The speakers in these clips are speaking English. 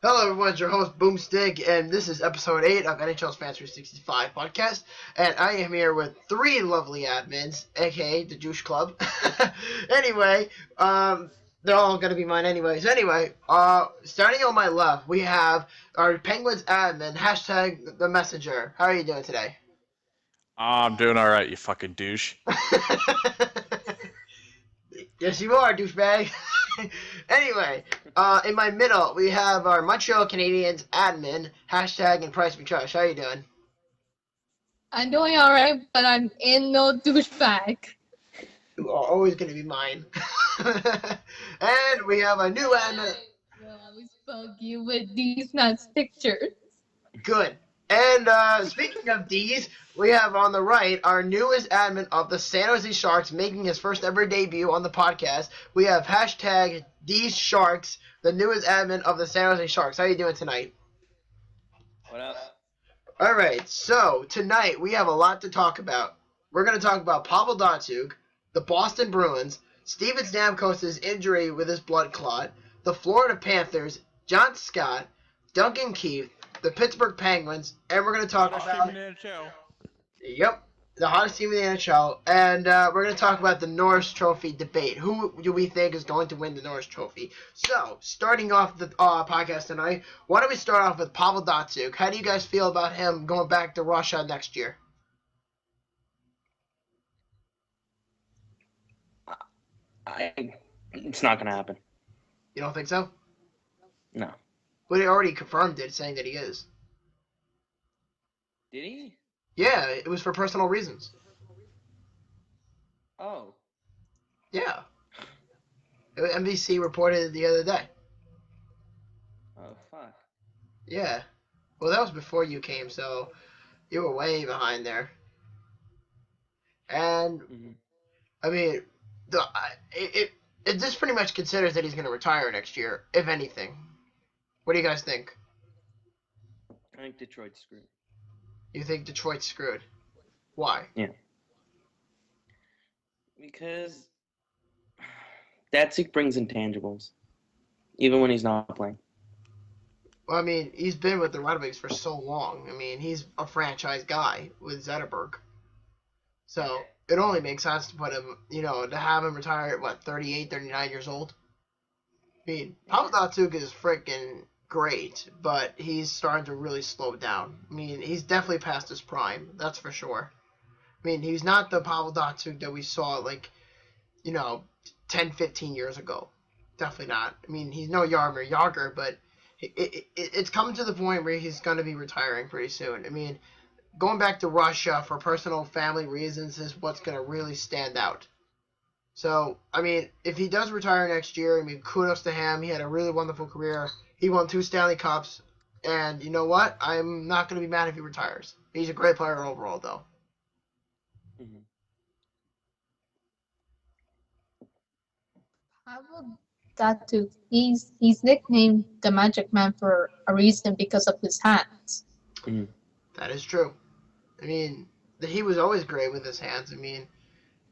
Hello everyone, it's your host Boomstick, and this is episode 8 of NHL Fans 365 podcast, and I am here with 3 lovely admins, aka the Douche Club. Anyway, they're all gonna be mine anyways. Anyway, starting on my left, we have our Penguins admin, hashtag TheMessenger. How are you doing today? I'm doing all right, you fucking douche. Yes, you are, douchebag. Anyway, in my middle, we have our Montreal Canadiens admin, hashtag InPriceWeTrust. How are you doing? I'm doing alright, but I'm in no douchebag. You are always going to be mine. And we have a new admin. I will always bug you with these nuts pictures. Good. And speaking of these, we have on the right our newest admin of the San Jose Sharks making his first ever debut on the podcast. We have hashtag DeezSharks, the newest admin of the San Jose Sharks. How are you doing tonight? What up? All right, so tonight we have a lot to talk about. We're going to talk about Pavel Datsyuk, the Boston Bruins, Steven Stamkos' injury with his blood clot, the Florida Panthers, John Scott, Duncan Keith, the Pittsburgh Penguins, and we're going to talk about the hottest team in the NHL, and we're going to talk about the Norris Trophy debate. Who do we think is going to win the Norris Trophy? So, starting off the podcast tonight, why don't we start off with Pavel Datsyuk? How do you guys feel about him going back to Russia next year? It's not gonna happen. You don't think so? No. But he already confirmed it, saying that he is. Did he? Yeah, it was for personal reasons. Oh. Yeah. NBC reported it the other day. Oh fuck. Yeah. Well, that was before you came, so you were way behind there. And I mean, it just pretty much considers that he's going to retire next year, if anything. What do you guys think? I think Detroit's screwed. You think Detroit's screwed? Why? Yeah. Because Datsyuk brings intangibles, even when he's not playing. Well, I mean, he's been with the Red Wings for so long. I mean, he's a franchise guy with Zetterberg. So it only makes sense to put him, to have him retire at, 38, 39 years old? I mean, Pavel Datsyuk is freaking great, but he's starting to really slow down. I mean, he's definitely past his prime, that's for sure. I mean, he's not the Pavel Datsyuk that we saw, 10, 15 years ago. Definitely not. I mean, he's no Jaromir Jagr, but it's coming to the point where he's going to be retiring pretty soon. I mean, going back to Russia for personal family reasons is what's going to really stand out. So, I mean, if he does retire next year, I mean, kudos to him. He had a really wonderful career. He won 2 Stanley Cups. And you know what? I'm not going to be mad if he retires. He's a great player overall, though. Pavel Datsyuk, he's nicknamed the Magic Man for a reason because of his hands. That is true. I mean, he was always great with his hands. I mean,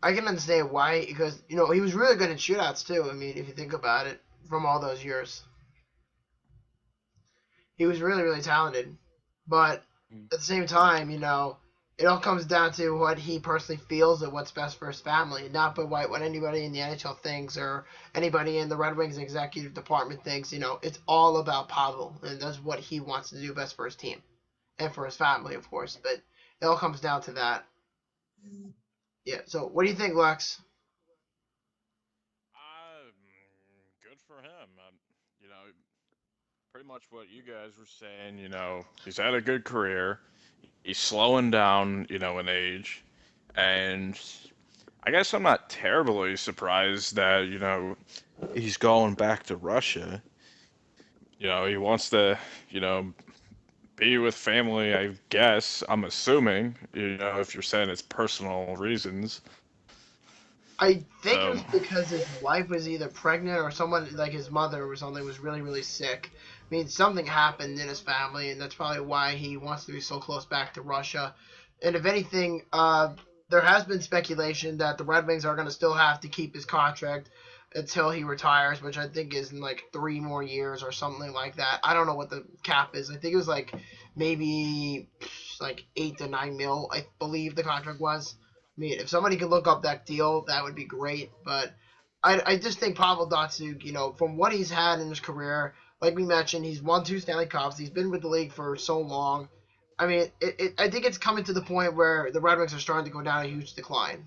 I can understand why, because, he was really good in shootouts, too. I mean, if you think about it, from all those years. He was really, really talented. But at the same time, it all comes down to what he personally feels and what's best for his family, not by what anybody in the NHL thinks or anybody in the Red Wings executive department thinks. It's all about Pavel, and that's what he wants to do best for his team and for his family, of course. But it all comes down to that. Yeah, so what do you think, Lex? Good for him. Pretty much what you guys were saying. He's had a good career. He's slowing down, in age, and I guess I'm not terribly surprised that he's going back to Russia. He wants to, be with family, I guess. I'm assuming, if you're saying it's personal reasons. I think it was because his wife was either pregnant or someone, like his mother or something, was really, really sick. I mean, something happened in his family, and that's probably why he wants to be so close back to Russia. And if anything, there has been speculation that the Red Wings are going to still have to keep his contract until he retires, which I think is in like 3 more years or something like that. I don't know what the cap is. I think it was like maybe like 8 to 9 mil, I believe the contract was. I mean, if somebody could look up that deal, that would be great. But I just think Pavel Datsyuk, from what he's had in his career, like we mentioned, he's won 2 Stanley Cups. He's been with the league for so long. I mean, I think it's coming to the point where the Red Wings are starting to go down a huge decline.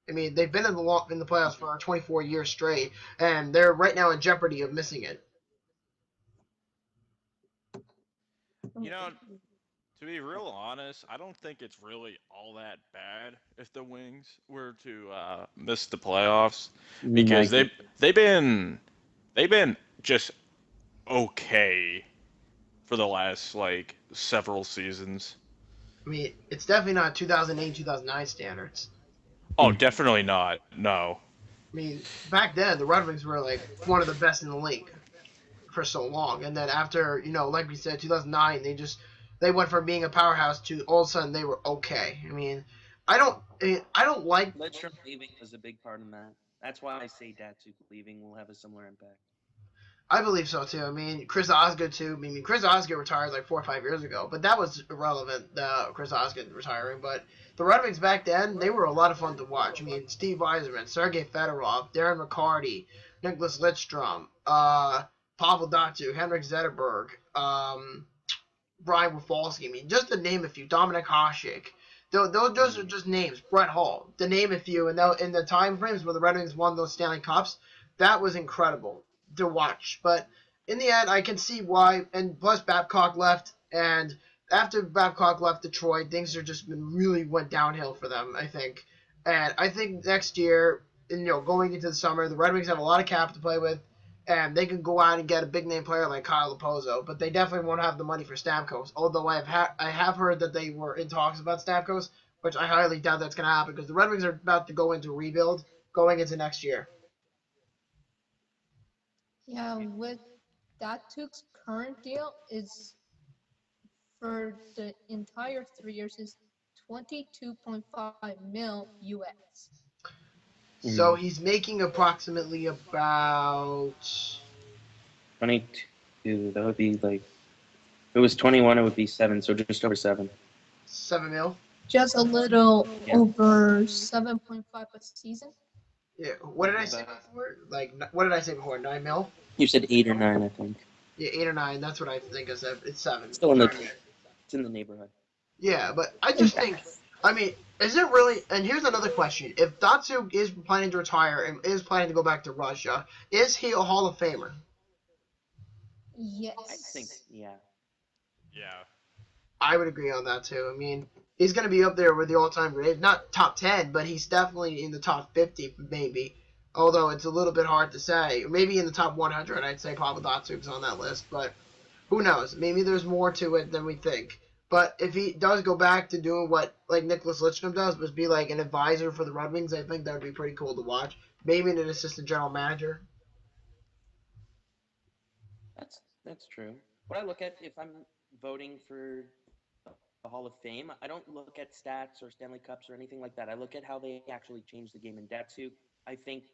I mean, they've been in the playoffs for 24 years straight, and they're right now in jeopardy of missing it. You know, to be real honest, I don't think it's really all that bad if the Wings were to miss the playoffs because they've been just okay for the last like several seasons. I mean, it's definitely not 2008, 2009 standards. Oh, definitely not. No. I mean, back then the Red Wings were like one of the best in the league for so long, and then after like we said, 2009, they went from being a powerhouse to all of a sudden they were okay. I mean, I don't like. Lidstrom leaving was a big part of that. That's why I say Datsuk leaving will have a similar impact. I believe so too. I mean, Chris Osgood too. I mean, Chris Osgood retired like 4 or 5 years ago, but that was irrelevant. Chris Osgood retiring, but the Red Wings back then, they were a lot of fun to watch. I mean, Steve Yzerman, Sergei Fedorov, Darren McCarty, Nicholas Lidstrom, Pavel Datsyuk, Henrik Zetterberg, Brian Rafalski. I mean, just to name a few. Dominic Hasek. Those are just names. Brett Hull, to name a few. And in the time frames where the Red Wings won those Stanley Cups, that was incredible to watch. But in the end, I can see why. And plus, Babcock left, and after Babcock left Detroit, things are just really went downhill for them, I think. And I think next year, going into the summer, the Red Wings have a lot of cap to play with, and they can go out and get a big name player like Kyle Lapozo, but they definitely won't have the money for Stamkos. Although I have heard that they were in talks about Stamkos, which I highly doubt that's going to happen because the Red Wings are about to go into rebuild going into next year. Yeah, with Datsuk's current deal is for the entire 3 years is 22.5 mil US. So he's making approximately about 22. That would be like, if it was 21, it would be 7. So just over 7. 7 mil. Just a little over 7.5 a season. Yeah. What did I say before? What did I say before? 9 mil. You said 8 or 9, I think. Yeah, 8 or 9. That's what I think I said. It's 7. Still it's in the neighborhood. Yeah, but I just think. I mean, is it really? And here's another question: if Datsyuk is planning to retire and is planning to go back to Russia, is he a Hall of Famer? Yes. I think, yeah. Yeah. I would agree on that too. I mean, he's going to be up there with the all-time great, not top 10, but he's definitely in the top 50, maybe. Although it's a little bit hard to say. Maybe in the top 100, I'd say Pavel Datsyuk's on that list, but who knows? Maybe there's more to it than we think. But if he does go back to doing what like Nicholas Lidstrom does, was be like an advisor for the Red Wings, I think that would be pretty cool to watch. Maybe an assistant general manager. That's true. What I look at if I'm voting for the Hall of Fame, I don't look at stats or Stanley Cups or anything like that. I look at how they actually changed the game. And Datsuk, I think,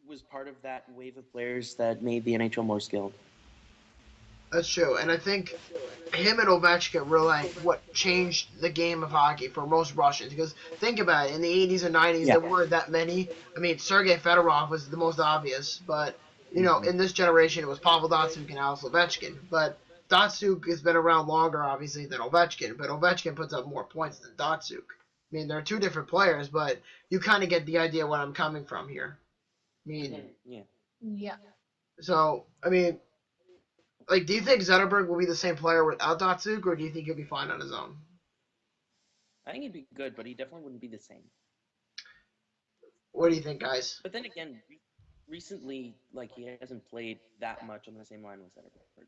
was part of that wave of players that made the NHL more skilled. That's true, and I think him and Ovechkin were like what changed the game of hockey for most Russians. Because think about it, in the 80s and 90s, there weren't that many. I mean, Sergei Fedorov was the most obvious, but in this generation, it was Pavel Datsyuk and Alex Ovechkin. But Datsyuk has been around longer, obviously, than Ovechkin, but Ovechkin puts up more points than Datsyuk. I mean, they're two different players, but you kind of get the idea what I'm coming from here. I mean, Yeah. So, I mean, like, do you think Zetterberg will be the same player without Datsyuk, or do you think he'll be fine on his own? I think he'd be good, but he definitely wouldn't be the same. What do you think, guys? But then again, recently, like, he hasn't played that much on the same line with Zetterberg.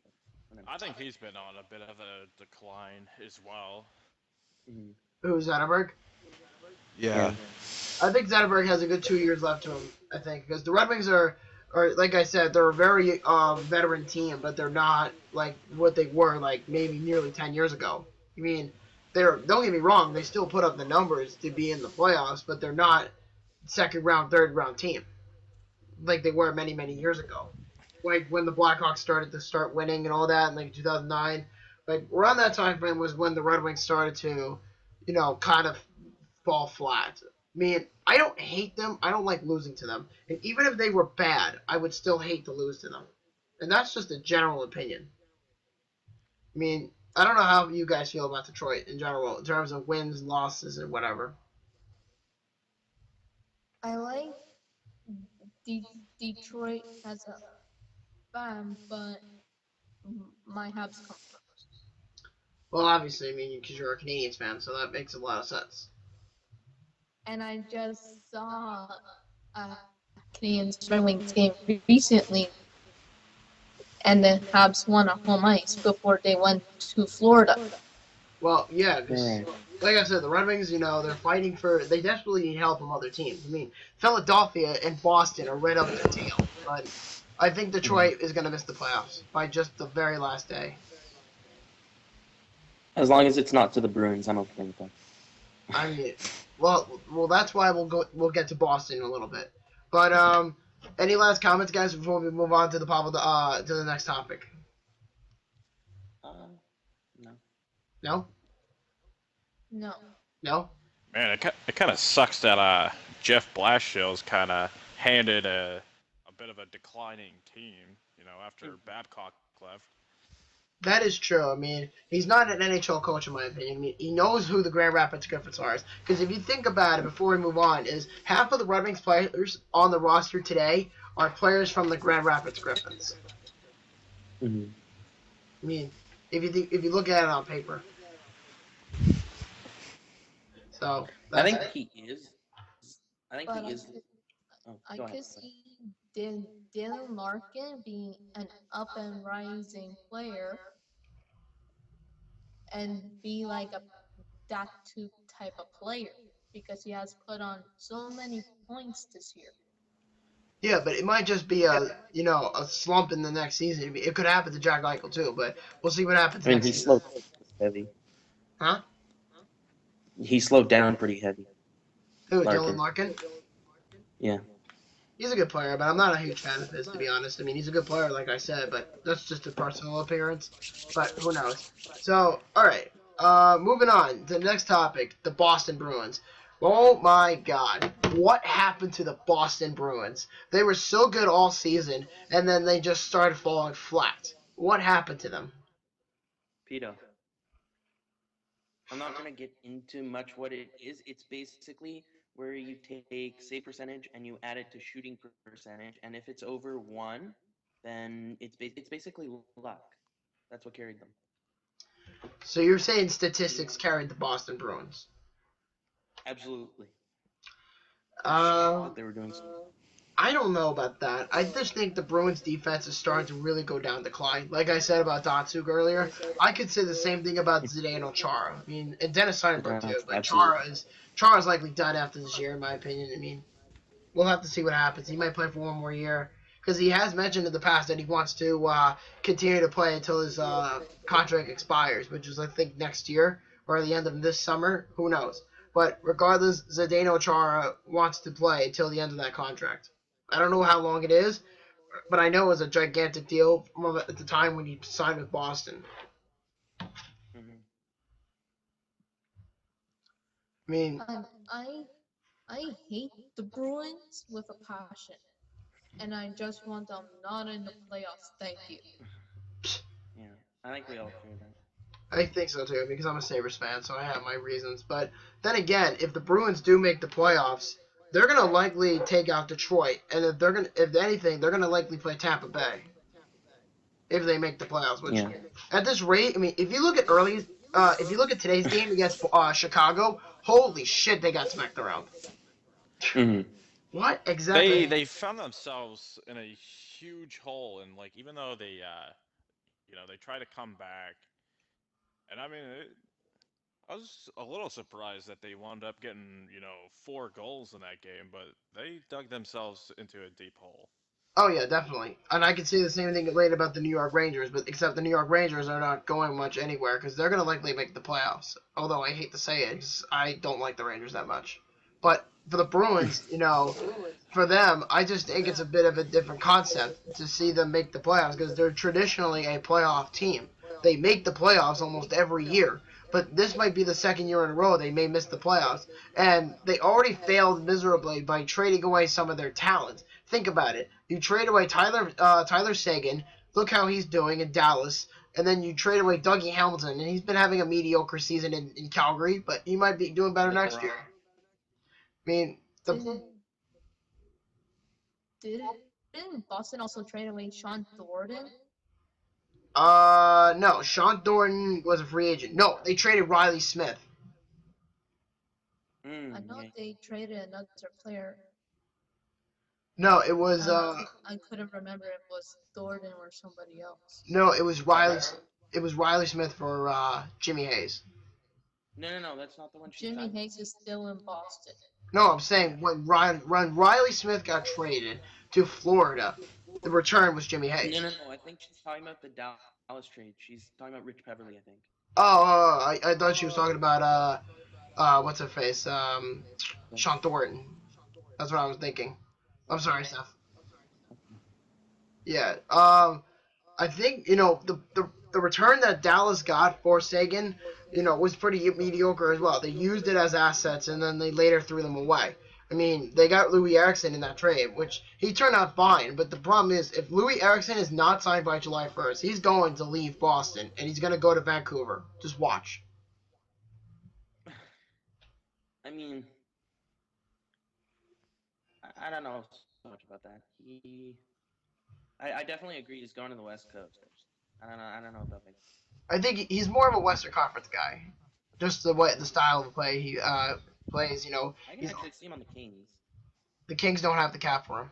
I think he's been on a bit of a decline as well. Mm-hmm. Who's Zetterberg? Yeah. I think Zetterberg has a good 2 years left to him, I think, because the Red Wings are like I said, they're a very veteran team, but they're not like what they were like maybe nearly 10 years ago. I mean, don't get me wrong, they still put up the numbers to be in the playoffs, but they're not second round, third round team. like they were many, many years ago. Like when the Blackhawks started to start winning and all that in like 2009. Like around that time frame was when the Red Wings started to, kind of fall flat. I mean, I don't hate them. I don't like losing to them. And even if they were bad, I would still hate to lose to them. And that's just a general opinion. I mean, I don't know how you guys feel about Detroit in general, in terms of wins, losses, and whatever. I like Detroit as a fan, but my Habs come first. Well, obviously, I mean, because you're a Canadians fan, so that makes a lot of sense. And I just saw a Canadians Red Wings game recently, and the Habs won on home ice before they went to Florida. Well, yeah, because Right. like I said, the Red Wings, they're fighting they desperately need help from other teams. I mean, Philadelphia and Boston are right up their tail, but I think Detroit is going to miss the playoffs by just the very last day. As long as it's not to the Bruins, I'm okay with that. I mean, well, that's why we'll get to Boston in a little bit. But any last comments, guys, before we move on to the next topic? No. No, No. no. Man, it kind of sucks that Jeff Blashill's kind of handed a bit of a declining team, after Babcock left. That is true. I mean, he's not an NHL coach in my opinion. I mean, he knows who the Grand Rapids Griffins are. Because if you think about it, before we move on, is half of the Red Wings players on the roster today are players from the Grand Rapids Griffins. Mm-hmm. I mean, if you look at it on paper. So I think he is. I think But he is. I Go ahead. could see Dylan Larkin being an up and rising player and be like that two type of player because he has put on so many points this year. yeah, but it might just be a slump in the next season. It could happen to Jack Eichel too, but we'll see what happens I mean, next he season. slowed heavy. Huh? He slowed down pretty heavy. Who? Larkin. Dylan Larkin? Yeah. He's a good player, but I'm not a huge fan of his, to be honest. I mean, he's a good player, like I said, but that's just a personal appearance. But who knows? So, all right. Moving on to the next topic, the Boston Bruins. Oh my God, what happened to the Boston Bruins? They were so good all season, and then they just started falling flat. What happened to them? Peter. I'm not going to get into much what it is. It's basically where you take save percentage and you add it to shooting percentage, and if it's over 1, then it's basically luck. That's what carried them. So you're saying statistics carried the Boston Bruins? Absolutely. Uh, That they were doing so. I don't know about that. I just think the Bruins defense is starting to really go down decline. Like I said about Datsuk earlier, I could say the same thing about Zdeno Chara. I mean, and Dennis Seidenberg too. But Absolutely. Chara's likely done after this year, in my opinion. I mean, we'll have to see what happens. He might play for one more year because he has mentioned in the past that he wants to continue to play until his contract expires, which is I think next year or the end of this summer. Who knows? But regardless, Zdeno Chara wants to play until the end of that contract. I don't know how long it is, but I know it was a gigantic deal at the time when he signed with Boston. Mm-hmm. I mean, And I hate the Bruins with a passion, and I just want them not in the playoffs. Thank you. Yeah, I think we all share that. I think so too because I'm a Sabres fan, so I have my reasons. But then again, if the Bruins do make the playoffs, they're gonna likely take out Detroit, and if anything, they're gonna likely play Tampa Bay if they make the playoffs. Which, Yeah. at this rate, I mean, if you look at today's game against Chicago, holy shit, they got smacked around. Mm-hmm. What exactly? They found themselves in a huge hole, and like even though they try to come back, and I mean, I was a little surprised that they wound up getting 4 goals in that game, but they dug themselves into a deep hole. Oh yeah, definitely. And I can say the same thing later about the New York Rangers, but except the New York Rangers are not going much anywhere because they're going to likely make the playoffs. Although I hate to say it, 'cause I don't like the Rangers that much. But for the Bruins, for them, I just think it's a bit of a different concept to see them make the playoffs because they're traditionally a playoff team. They make the playoffs almost every year, but this might be the second year in a row they may miss the playoffs. And they already failed miserably by trading away some of their talent. Think about it. You trade away Tyler Seguin. Look how he's doing in Dallas. And then you trade away Dougie Hamilton, and he's been having a mediocre season in Calgary, but he might be doing better next year. I mean, Didn't Boston also trade away Sean Thornton? No, Sean Thornton was a free agent. No, they traded Riley Smith. I know they traded another player. No, it was I couldn't remember if it was Thornton or somebody else. no, it was Riley. It was Riley Smith for Jimmy Hayes. No, that's not the one. Jimmy Hayes is still in Boston. No, I'm saying when Riley Smith got traded to Florida, the return was Jimmy Hayes. No. I think she's talking about the Dallas trade. She's talking about Rich Peverly, I think. Oh, I thought she was talking about what's her face? Sean Thornton. That's what I was thinking. I'm sorry, Steph. Yeah. I think the return that Dallas got for Sagan, was pretty mediocre as well. They used it as assets and then they later threw them away. I mean, they got Louis Eriksson in that trade, which he turned out fine. But the problem is, if Louis Eriksson is not signed by July 1st, he's going to leave Boston and he's going to go to Vancouver. Just watch. I mean, I don't know so much about that. I definitely agree he's going to the West Coast. I don't know about that. I think he's more of a Western Conference guy. Just the style of play he plays. I can actually see him on the Kings. The Kings don't have the cap for him.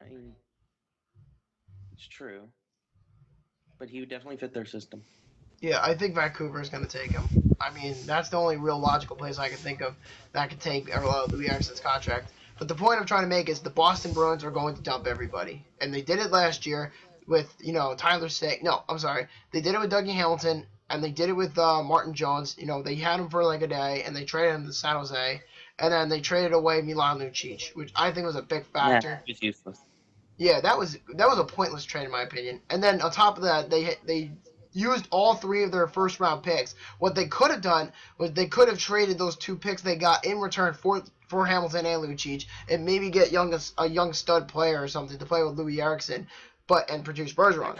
I mean, it's true, but he would definitely fit their system. Yeah, I think Vancouver is going to take him. I mean, that's the only real logical place I can think of that could take Louis Eriksson's contract. But the point I'm trying to make is the Boston Bruins are going to dump everybody. And they did it last year with, Tyler Seguin. No, I'm sorry. They did it with Dougie Hamilton, and they did it with Martin Jones. They had him for like a day, and they traded him to San Jose. And then they traded away Milan Lucic, which I think was a big factor. Yeah, he's useless. Yeah, that was a pointless trade in my opinion. And then on top of that, they used all three of their first round picks. What they could have done was they could have traded those two picks they got in return for Hamilton and Lucic and maybe get a young stud player or something to play with Louis Eriksson, and produce Bergeron.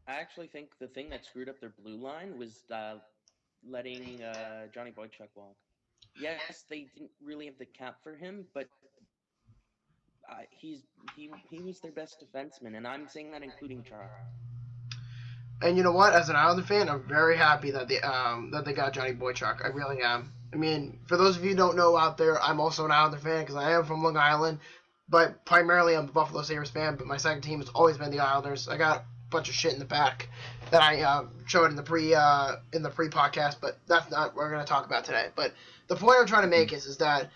I actually think the thing that screwed up their blue line was letting Johnny Boychuk walk. Yes, they didn't really have the cap for him, but he was their best defenseman, and I'm saying that including Chara. And you know what? As an Islander fan, I'm very happy that they got Johnny Boychuk. I really am. I mean, for those of you who don't know out there, I'm also an Islander fan because I am from Long Island, but primarily I'm a Buffalo Sabres fan. But my second team has always been the Islanders. I got a bunch of shit in the back that I showed in the pre podcast, but that's not what we're going to talk about today. But the point I'm trying to make is that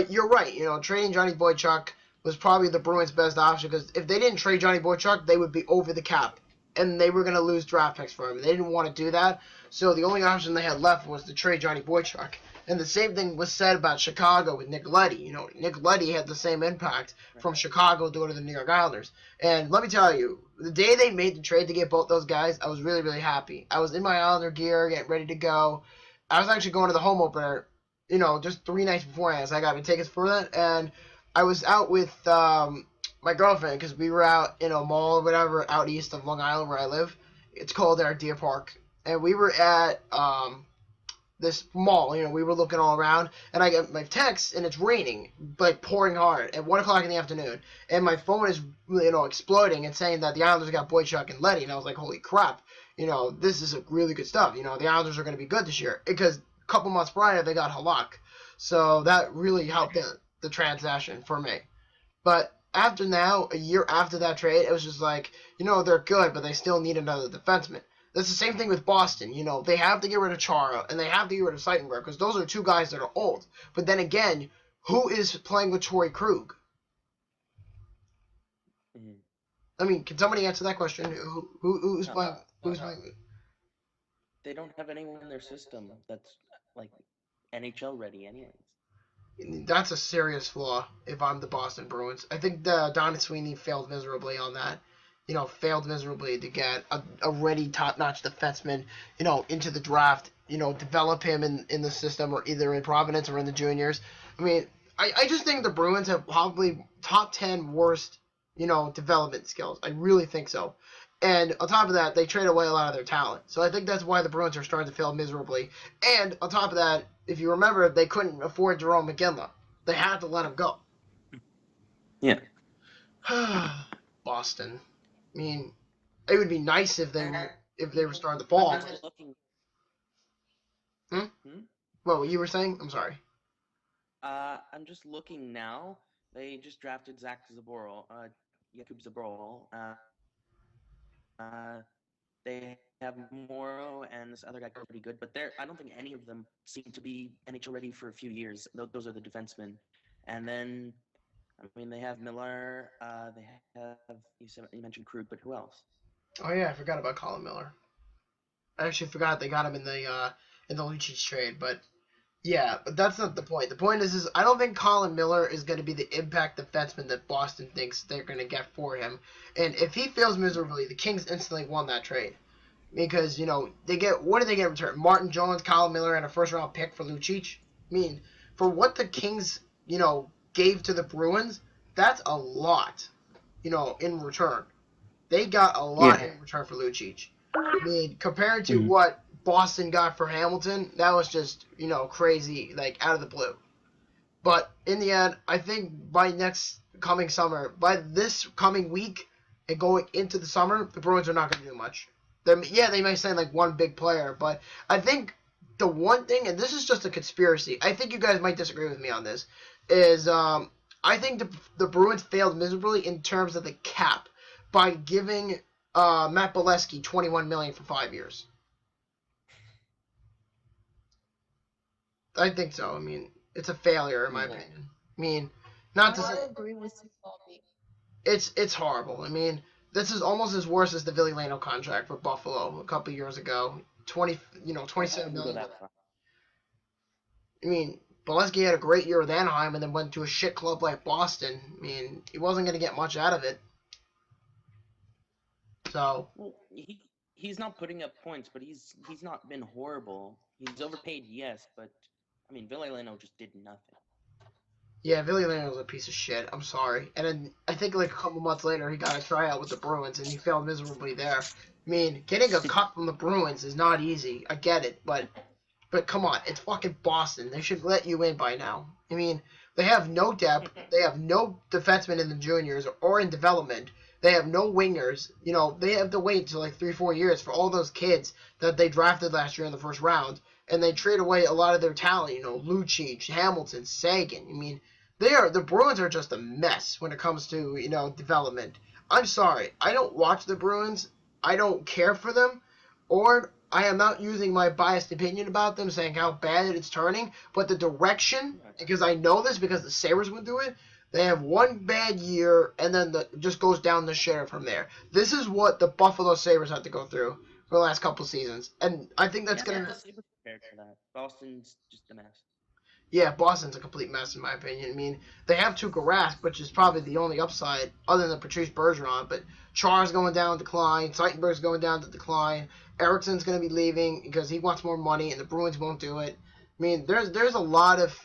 you're right. Trading Johnny Boychuk was probably the Bruins' best option because if they didn't trade Johnny Boychuk, they would be over the cap. And they were going to lose draft picks for him. They didn't want to do that. So the only option they had left was to trade Johnny Boychuk. And the same thing was said about Chicago with Nick Leddy. Nick Leddy had the same impact from Chicago to go to the New York Islanders. And let me tell you, the day they made the trade to get both those guys, I was really, really happy. I was in my Islander gear, getting ready to go. I was actually going to the home opener, just 3 nights beforehand. So I got my tickets for that. And I was out with my girlfriend, because we were out in a mall or whatever out east of Long Island where I live. It's called Deer Park. And we were at this mall. We were looking all around. And I get my text, and it's raining, like pouring hard at 1 o'clock in the afternoon. And my phone is, exploding and saying that the Islanders got Boychuk and Leddy. And I was like, holy crap. This is really good stuff. The Islanders are going to be good this year. Because a couple months prior, they got Halak. So that really helped the transaction for me. But after now, a year after that trade, it was just like, they're good, but they still need another defenseman. That's the same thing with Boston. They have to get rid of Chara, and they have to get rid of Seitenberg, because those are two guys that are old. But then again, who is playing with Torrey Krug? Mm-hmm. I mean, can somebody answer that question? Who's playing? Who's playing? They don't have anyone in their system that's like NHL ready, anyways. That's a serious flaw if I'm the Boston Bruins. I think the Don Sweeney failed miserably on that. Failed miserably to get a ready top-notch defenseman, into the draft, develop him in the system or either in Providence or in the juniors. I mean, I just think the Bruins have probably top 10 worst, development skills. I really think so. And on top of that, they trade away a lot of their talent. So I think that's why the Bruins are starting to fail miserably. And on top of that, if you remember, they couldn't afford Jerome McGinley. They had to let him go. Yeah. Boston. I mean, it would be nice if they were starting to fall. I'm just looking. What you were saying? I'm sorry. I'm just looking now. They just drafted Jakub Zaboral. They have Morrow and this other guy pretty good, but I don't think any of them seem to be NHL ready for a few years. Those are the defensemen. And then, they have Miller. They have, you mentioned Krug, but who else? Oh yeah, I forgot about Colin Miller. I actually forgot they got him in the Lucic trade, but yeah, but that's not the point. The point is I don't think Colin Miller is going to be the impact defenseman that Boston thinks they're going to get for him. And if he fails miserably, the Kings instantly won that trade. Because, what do they get in return? Martin Jones, Colin Miller, and a first-round pick for Lucic? I mean, for what the Kings, gave to the Bruins, that's a lot, in return. They got a lot in return for Lucic. I mean, compared to what Boston got for Hamilton, that was just, crazy, out of the blue. But in the end, I think by this coming week and going into the summer, the Bruins are not going to do much. They may sign one big player, but I think the one thing, and this is just a conspiracy, I think you guys might disagree with me on this, is I think the Bruins failed miserably in terms of the cap by giving Matt Bolesky $21 million for 5 years. I think so. I mean, it's a failure in my opinion. I mean, not to say I agree with you, Bobby. It's horrible. I mean, this is almost as worse as the Ville Lano contract for Buffalo a couple years ago. 27 million. I mean, Bolesky had a great year with Anaheim and then went to a shit club like Boston. I mean, he wasn't going to get much out of it. So. Well, he's not putting up points, but he's not been horrible. He's overpaid, yes, but Ville Lano just did nothing. Yeah, Ville Lano was a piece of shit. I'm sorry. And then I think a couple months later he got a tryout with the Bruins and he failed miserably there. I mean, getting a cut from the Bruins is not easy. I get it, but come on, it's fucking Boston. They should let you in by now. I mean, they have no depth. They have no defensemen in the juniors or in development. They have no wingers. They have to wait until 3-4 years for all those kids that they drafted last year in the first round. And they trade away a lot of their talent. Lucic, Hamilton, Sagan. I mean, the Bruins are just a mess when it comes to, development. I'm sorry. I don't watch the Bruins. I don't care for them. Or I am not using my biased opinion about them saying how bad it's turning. But the direction, because I know this because the Sabres went through it, they have one bad year and then just goes down the shitter from there. This is what the Buffalo Sabres had to go through for the last couple seasons. And I think that's going to... The Sabres prepared for that. Boston's just a mess. Yeah, Boston's a complete mess in my opinion. I mean, they have Tuukka Rask, which is probably the only upside other than Patrice Bergeron. But Char's going down the decline. Seitenberg's going down the decline. Ericsson's going to be leaving because he wants more money, and the Bruins won't do it. I mean, there's a lot of,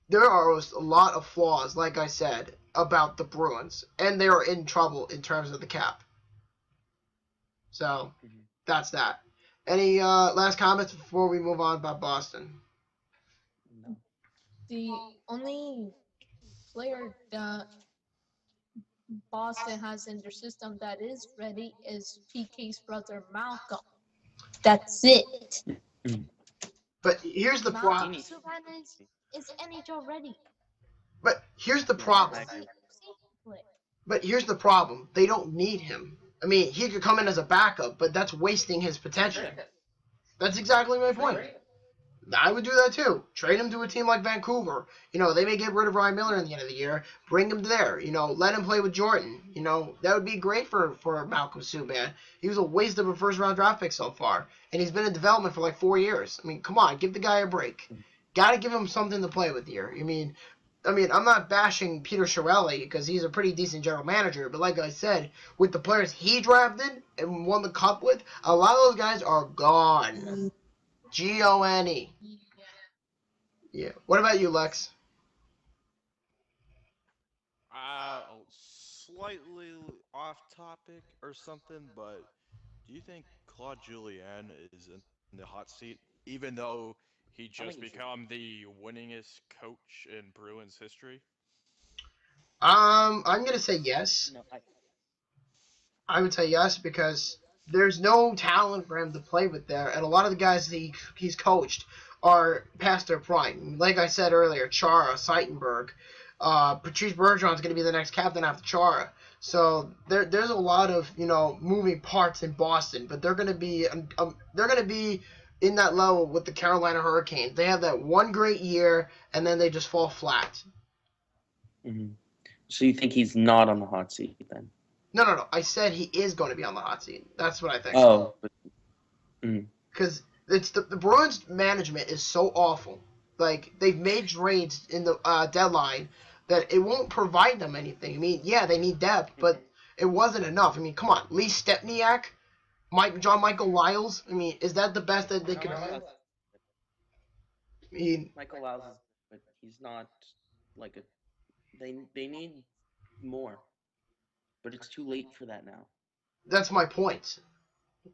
there are a lot of flaws, like I said, about the Bruins. And they are in trouble in terms of the cap. So, that's that. Any last comments before we move on about Boston? No. The only player that Boston has in their system that is ready is PK's brother Malcolm. That's it. But here's the problem. Is NHL ready? But here's the problem. But here's the problem. They don't need him. I mean, he could come in as a backup, but that's wasting his potential. That's exactly my point. I would do that too. Trade him to a team like Vancouver. They may get rid of Ryan Miller in the end of the year. Bring him there. Let him play with Jordan. That would be great for Malcolm Subban. He was a waste of a first-round draft pick so far, and he's been in development for like 4 years. I mean, come on, give the guy a break. Got to give him something to play with here. I'm not bashing Peter Chiarelli because he's a pretty decent general manager, but like I said, with the players he drafted and won the cup with, a lot of those guys are gone. Gone. Yeah. What about you, Lex? Slightly off topic or something, but do you think Claude Julien is in the hot seat, even though he I just think he should. become the winningest coach in Bruins history? I'm gonna say yes. No, I would say yes because there's no talent for him to play with there, and a lot of the guys he's coached are past their prime. Like I said earlier, Chara, Seitenberg, Patrice Bergeron's going to be the next captain after Chara. So there's a lot of moving parts in Boston, but they're going to be in that level with the Carolina Hurricanes. They have that one great year, and then they just fall flat. Mm-hmm. So you think he's not on the hot seat then? No. I said he is going to be on the hot seat. That's what I think. Oh, Because it's the Bruins management is so awful. Like, they've made trades in the deadline that it won't provide them anything. I mean, yeah, they need depth, but it wasn't enough. I mean, come on, Lee Stepniak, John Michael Lyles. I mean, is that the best that they could have? I mean, Michael Lyles is, but he's not like a. They need more, but it's too late for that now. that's my point.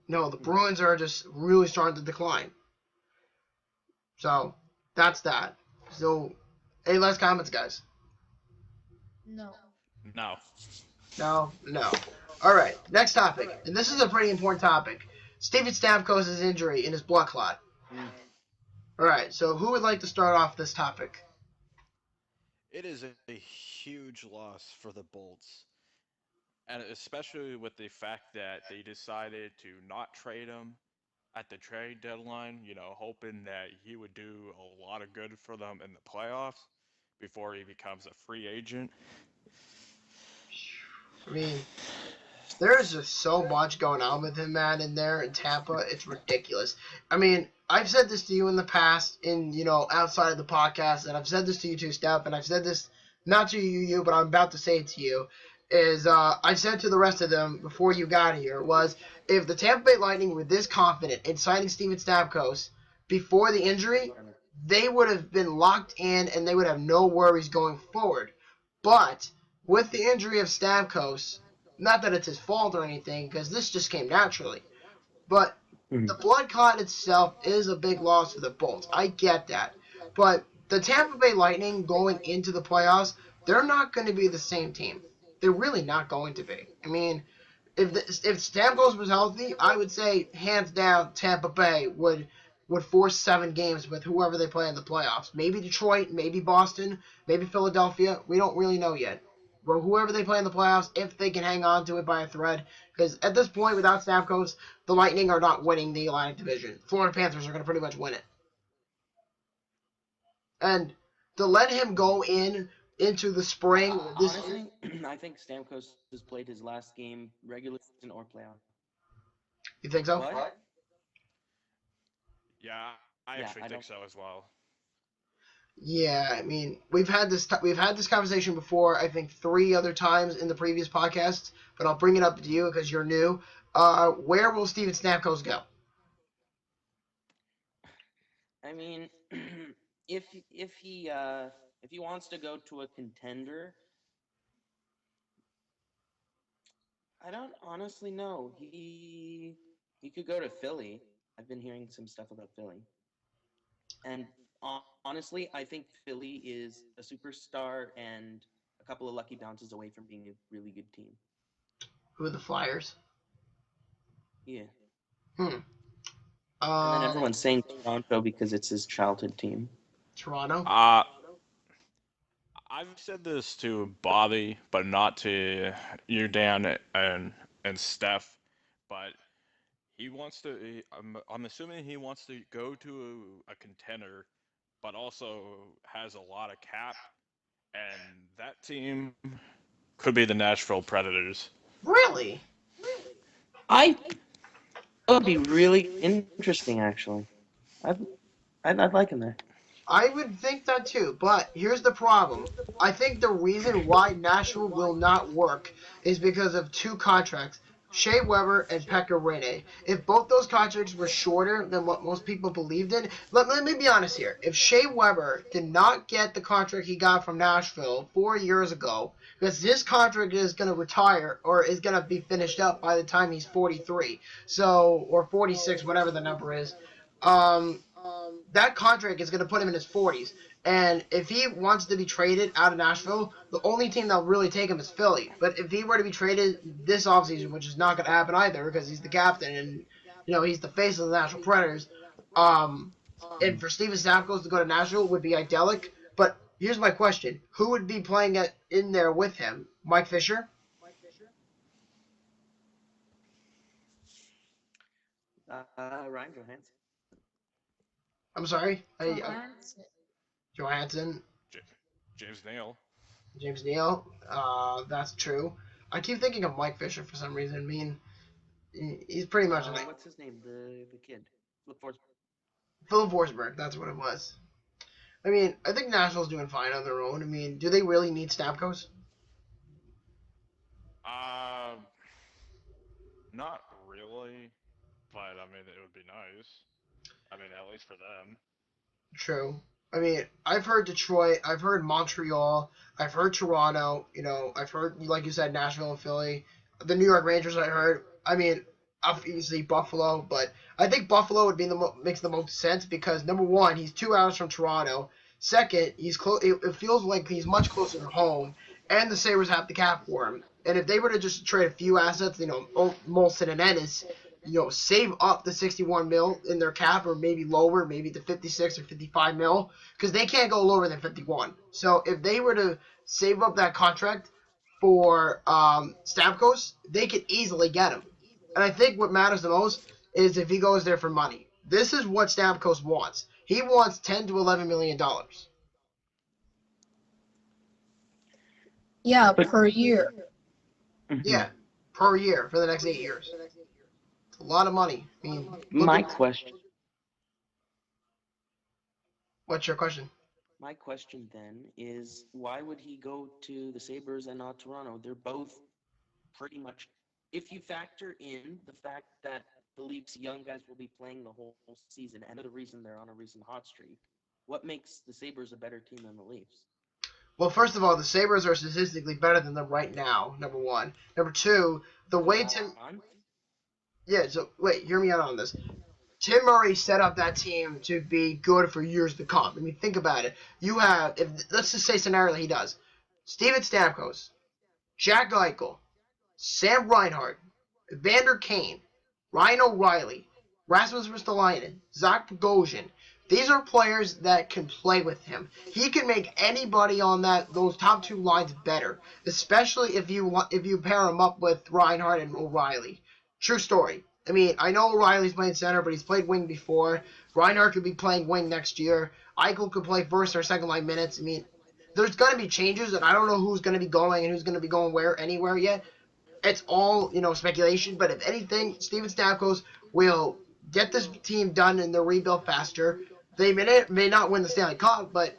No, the Bruins are just really starting to decline. So, that's that. So, any last comments, guys? No. No. No. All right, next topic. And this is a pretty important topic. Steven Stamkos' injury in his blood clot. All right, so who would like to start off this topic? It is a huge loss for the Bolts. And especially with the fact that they decided to not trade him at the trade deadline, hoping that he would do a lot of good for them in the playoffs before he becomes a free agent. I mean, there's just so much going on with him, man, in there in Tampa. It's ridiculous. I mean, I've said this to you in the past, outside of the podcast, and I've said this to you too, Steph, and I've said this not to you, but I'm about to say it to you. I said to the rest of them before you got here was if the Tampa Bay Lightning were this confident in signing Steven Stamkos before the injury, they would have been locked in and they would have no worries going forward. But with the injury of Stamkos, not that it's his fault or anything, because this just came naturally, but the blood clot itself is a big loss for the Bolts. I get that. But the Tampa Bay Lightning going into the playoffs, they're not going to be the same team. They're really not going to be. I mean, if Stamkos was healthy, I would say hands down Tampa Bay would force 7 games with whoever they play in the playoffs. Maybe Detroit, maybe Boston, maybe Philadelphia. We don't really know yet. But whoever they play in the playoffs, if they can hang on to it by a thread, because at this point, without Stamkos, the Lightning are not winning the Atlantic Division. Florida Panthers are going to pretty much win it. And to let him go into the spring. Honestly, I think Stamkos has played his last game regular season or playoff. You think so? What? Yeah, I actually think so as well. Yeah, I mean, we've had this conversation before. I think 3 other times in the previous podcasts, but I'll bring it up to you because you're new. Where will Steven Stamkos go? I mean, if he wants to go to a contender, I don't honestly know. He could go to Philly. I've been hearing some stuff about Philly, and honestly, I think Philly is a superstar and a couple of lucky bounces away from being a really good team. Who are the Flyers? Yeah. And then everyone's saying Toronto because it's his childhood team. Toronto? I've said this to Bobby, but not to you, Dan, and Steph, but I'm assuming he wants to go to a contender, but also has a lot of cap, and that team could be the Nashville Predators. Really? I That would be really interesting, actually. I'd I'd like him there. I would think that too, but here's the problem. I think the reason why Nashville will not work is because of two contracts, Shea Weber and Pekka Rinne. If both those contracts were shorter than what most people believed in, let me be honest here. If Shea Weber did not get the contract he got from Nashville 4 years ago, because his contract is going to retire or is going to be finished up by the time he's 43, so or 46, whatever the number is. Um, that contract is going to put him in his 40s. And if he wants to be traded out of Nashville, the only team that'll really take him is Philly. But if he were to be traded this offseason, which is not going to happen either because he's the captain and he's the face of the Nashville Predators, um, and for Steven Stamkos to go to Nashville would be idyllic. But here's my question: who would be playing in there with him? Mike Fisher? Ryan Johansson. I'm sorry, Johansson. Johansson, J- James Neal. James Neal. That's true. I keep thinking of Mike Fisher for some reason. I mean, he's pretty much What's his name? The kid. Look for. Philip Forsberg. That's what it was. I mean, I think Nashville's doing fine on their own. I mean, do they really need Stamkos? Um, Not really, but I mean, it would be nice. I mean, at least for them. True. I mean, I've heard Detroit, I've heard Montreal, I've heard Toronto. I've heard, like you said, Nashville and Philly. The New York Rangers, I heard. I mean, obviously Buffalo, but I think Buffalo would be makes the most sense because number one, he's 2 hours from Toronto. Second, he's close. It feels like he's much closer to home, and the Sabres have the cap for him. And if they were to just trade a few assets, Molson and Ennis, save up the 61 mil in their cap, or maybe lower, maybe the 56 or 55 mil, because they can't go lower than 51. So if they were to save up that contract for Stamkos, they could easily get him. And I think what matters the most is if he goes there for money. This is what Stamkos wants. He wants 10 to 11 million dollars. Yeah, But per year. Yeah, per year for the next 8 years. It's a lot of money. I mean, look my at question. what's your question? My question then is, why would he go to the Sabres and not Toronto? They're both pretty much. If you factor in the fact that the Leafs' young guys will be playing the whole season, and they're the reason they're on a recent hot streak, what makes the Sabres a better team than the Leafs? Well, first of all, the Sabres are statistically better than them right now, number one. Number two, the For the way last Tim. month? Yeah, so wait, hear me out on this. Tim Murray set up that team to be good for years to come. I mean, think about it. You have, if let's just say scenario that he does, Steven Stamkos, Jack Eichel, Sam Reinhart, Evander Kane, Ryan O'Reilly, Rasmus Ristolainen, Zach Bogosian. These are players that can play with him. He can make anybody on those top two lines better, especially if you pair him up with Reinhardt and O'Reilly. True story. I mean, I know O'Reilly's playing center, but he's played wing before. Reinhardt could be playing wing next year. Eichel could play first or second line minutes. I mean, there's going to be changes, and I don't know who's going to be going and who's going to be going where anywhere yet. It's all speculation. But if anything, Steven Stamkos will get this team done in the rebuild faster. They may not win the Stanley Cup, but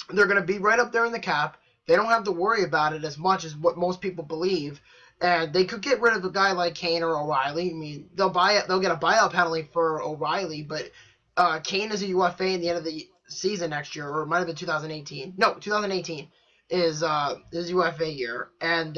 they're going to be right up there in the cap. They don't have to worry about it as much as what most people believe. And they could get rid of a guy like Kane or O'Reilly. I mean, they'll get a buyout penalty for O'Reilly, but Kane is a UFA in the end of the season next year, or it might have been 2018. No, 2018 is his UFA year. And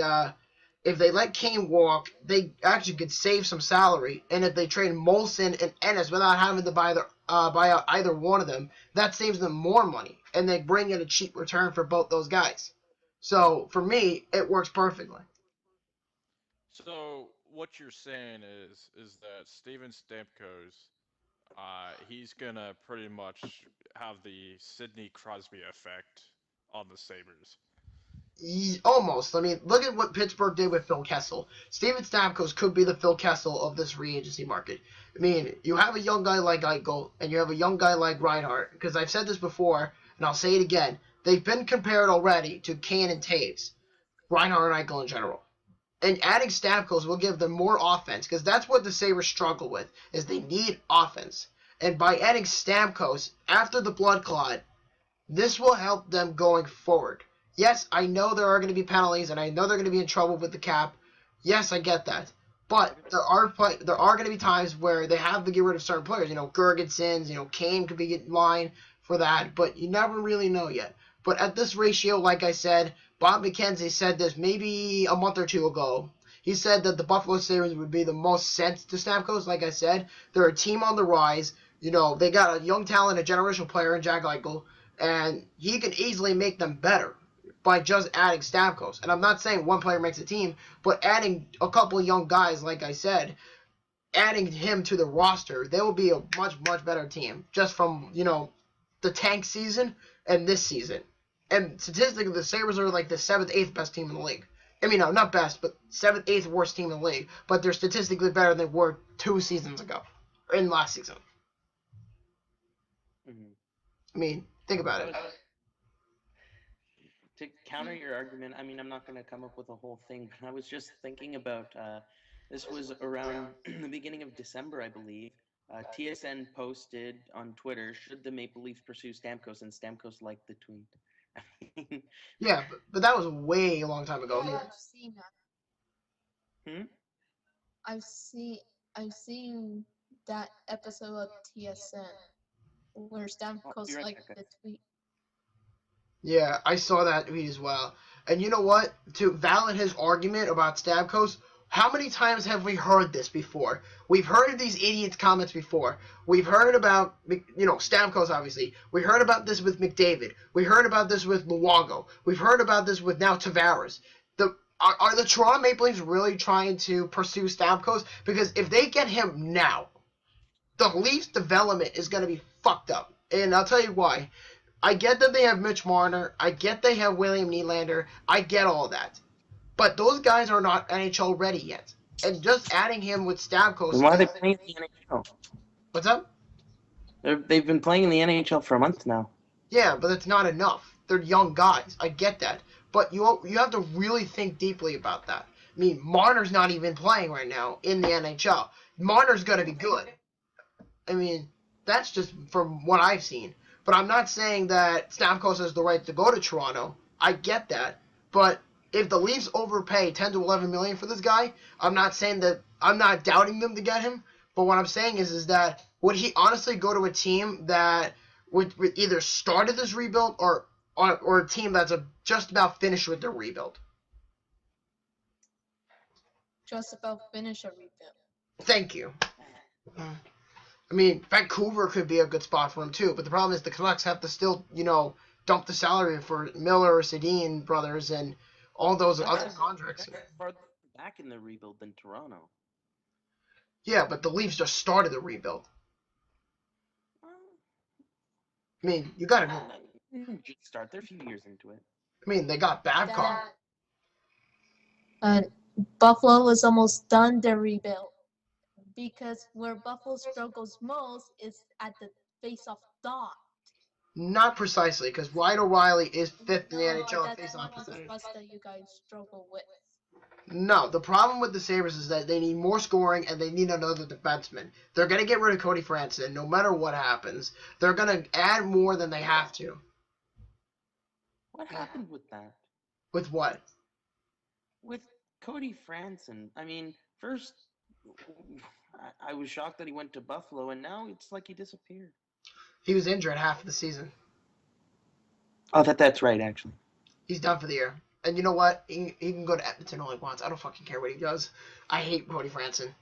if they let Kane walk, they actually could save some salary. And if they trade Molson and Ennis without having to buy out either one of them, that saves them more money. And they bring in a cheap return for both those guys. So for me, it works perfectly. So what you're saying is that Steven Stamkos, he's gonna pretty much have the Sidney Crosby effect on the Sabres. Almost. I mean, look at what Pittsburgh did with Phil Kessel. Steven Stamkos could be the Phil Kessel of this free agency market. I mean, you have a young guy like Eichel, and you have a young guy like Reinhart. Because I've said this before, and I'll say it again. They've been compared already to Kane and Taves. Reinhart and Eichel in general. And adding Stamkos will give them more offense, because that's what the Sabres struggle with, is they need offense. And by adding Stamkos after the blood clot, this will help them going forward. Yes, I know there are going to be penalties, and I know they're going to be in trouble with the cap. Yes, I get that. But there are going to be times where they have to get rid of certain players. Gergensons, Kane could be in line for that, but you never really know yet. But at this ratio, like I said, Bob McKenzie said this maybe a month or two ago. He said that the Buffalo Sabres would be the most sent to Stamkos. Like I said, they're a team on the rise. They got a young talent, a generational player in Jack Eichel, and he can easily make them better by just adding Stamkos. And I'm not saying one player makes a team, but adding a couple of young guys, like I said, adding him to the roster, they will be a much, much better team just from, the tank season and this season. And statistically, the Sabres are like the 7th, 8th best team in the league. I mean, no, not best, but 7th, 8th worst team in the league. But they're statistically better than they were 2 seasons ago, or in last season. Mm-hmm. I mean, think about it. To counter your argument, I mean, I'm not going to come up with a whole thing, but I was just thinking about this was around the beginning of December, I believe. TSN posted on Twitter, should the Maple Leafs pursue Stamkos? And Stamkos liked the tweet. Yeah, but that was way a long time ago. Yeah, I've seen that. I've seen that episode of TSN where Stamkos liked the tweet. Yeah, I saw that tweet as well. And you know what? To validate his argument about Stamkos, how many times have we heard this before? We've heard these idiots' comments before. We've heard about, Stamkos, obviously. We heard about this with McDavid. We heard about this with Luongo. We've heard about this with now Tavares. Are the Toronto Maple Leafs really trying to pursue Stamkos? Because if they get him now, the Leafs' development is going to be fucked up. And I'll tell you why. I get that they have Mitch Marner. I get they have William Nylander. I get all that. But those guys are not NHL ready yet. And just adding him with Stamkos... Then why are they playing in the NHL? What's up? They've been playing in the NHL for a month now. Yeah, but it's not enough. They're young guys. I get that. But you have to really think deeply about that. I mean, Marner's not even playing right now in the NHL. Marner's going to be good. I mean, that's just from what I've seen. But I'm not saying that Stamkos has the right to go to Toronto. I get that. But if the Leafs overpay 10 to 11 million for this guy, I'm not saying that I'm not doubting them to get him. But what I'm saying is that would he honestly go to a team that would either started this rebuild or a team that's just about finished with their rebuild? Just about finish a rebuild. Thank you. I mean, Vancouver could be a good spot for him too, but the problem is the Canucks have to still, dump the salary for Miller, Sedin brothers, and all those other contracts. They're farther back in the rebuild than Toronto. Yeah, but the Leafs just started the rebuild. I mean, you gotta know. Just start. They're a few years into it. I mean, they got Babcock. Buffalo was almost done their rebuild. Because where Buffalo struggles most is at the face-off dot. Not precisely, because Ryan O'Reilly is 5th in the NHL in face-off percentage. That's that you guys struggle with. No, the problem with the Sabres is that they need more scoring and they need another defenseman. They're going to get rid of Cody Franson no matter what happens. They're going to add more than they have to. What happened with that? With what? With Cody Franson. I mean, first, I was shocked that he went to Buffalo, and now it's like he disappeared. He was injured half of the season. Oh, that's right, actually. He's done for the year. And you know what? He can go to Edmonton all he wants. I don't fucking care what he does. I hate Cody Franson.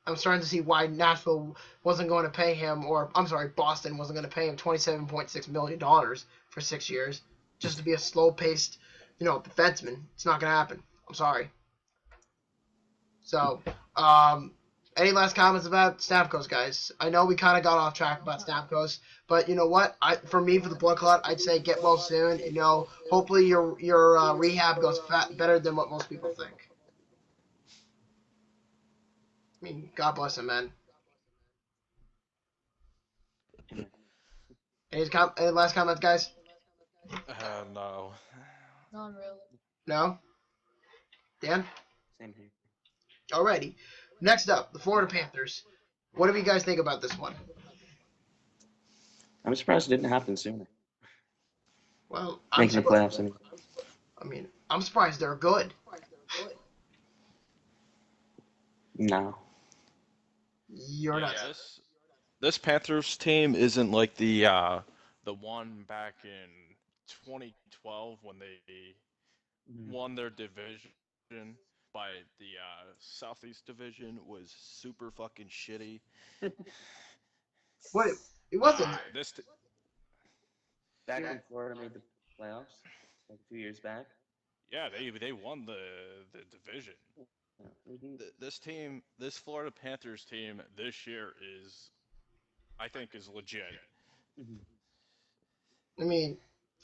I'm starting to see why Nashville wasn't going to pay him, or I'm sorry, Boston wasn't going to pay him $27.6 million for 6 years just to be a slow-paced, defenseman. It's not going to happen. I'm sorry. So, Any last comments about Stamkos, guys? I know we kind of got off track about Stamkos, but you know what? For the blood clot, I'd say get well soon. You know, hopefully your rehab goes better than what most people think. I mean, God bless him, man. Any last comments, guys? No. Not really. No? Dan? Same here. Alrighty. Next up, the Florida Panthers. What do you guys think about this one? I'm surprised it didn't happen sooner. Well, Making the playoffs. I'm surprised they're good. No. You're not. This Panthers team isn't like the one back in 2012 when they won their division, but the Southeast Division was super fucking shitty. What? It wasn't. Back when Florida made the playoffs, like a few years back. Yeah, they won the division. This Florida Panthers team this year is legit. I mean,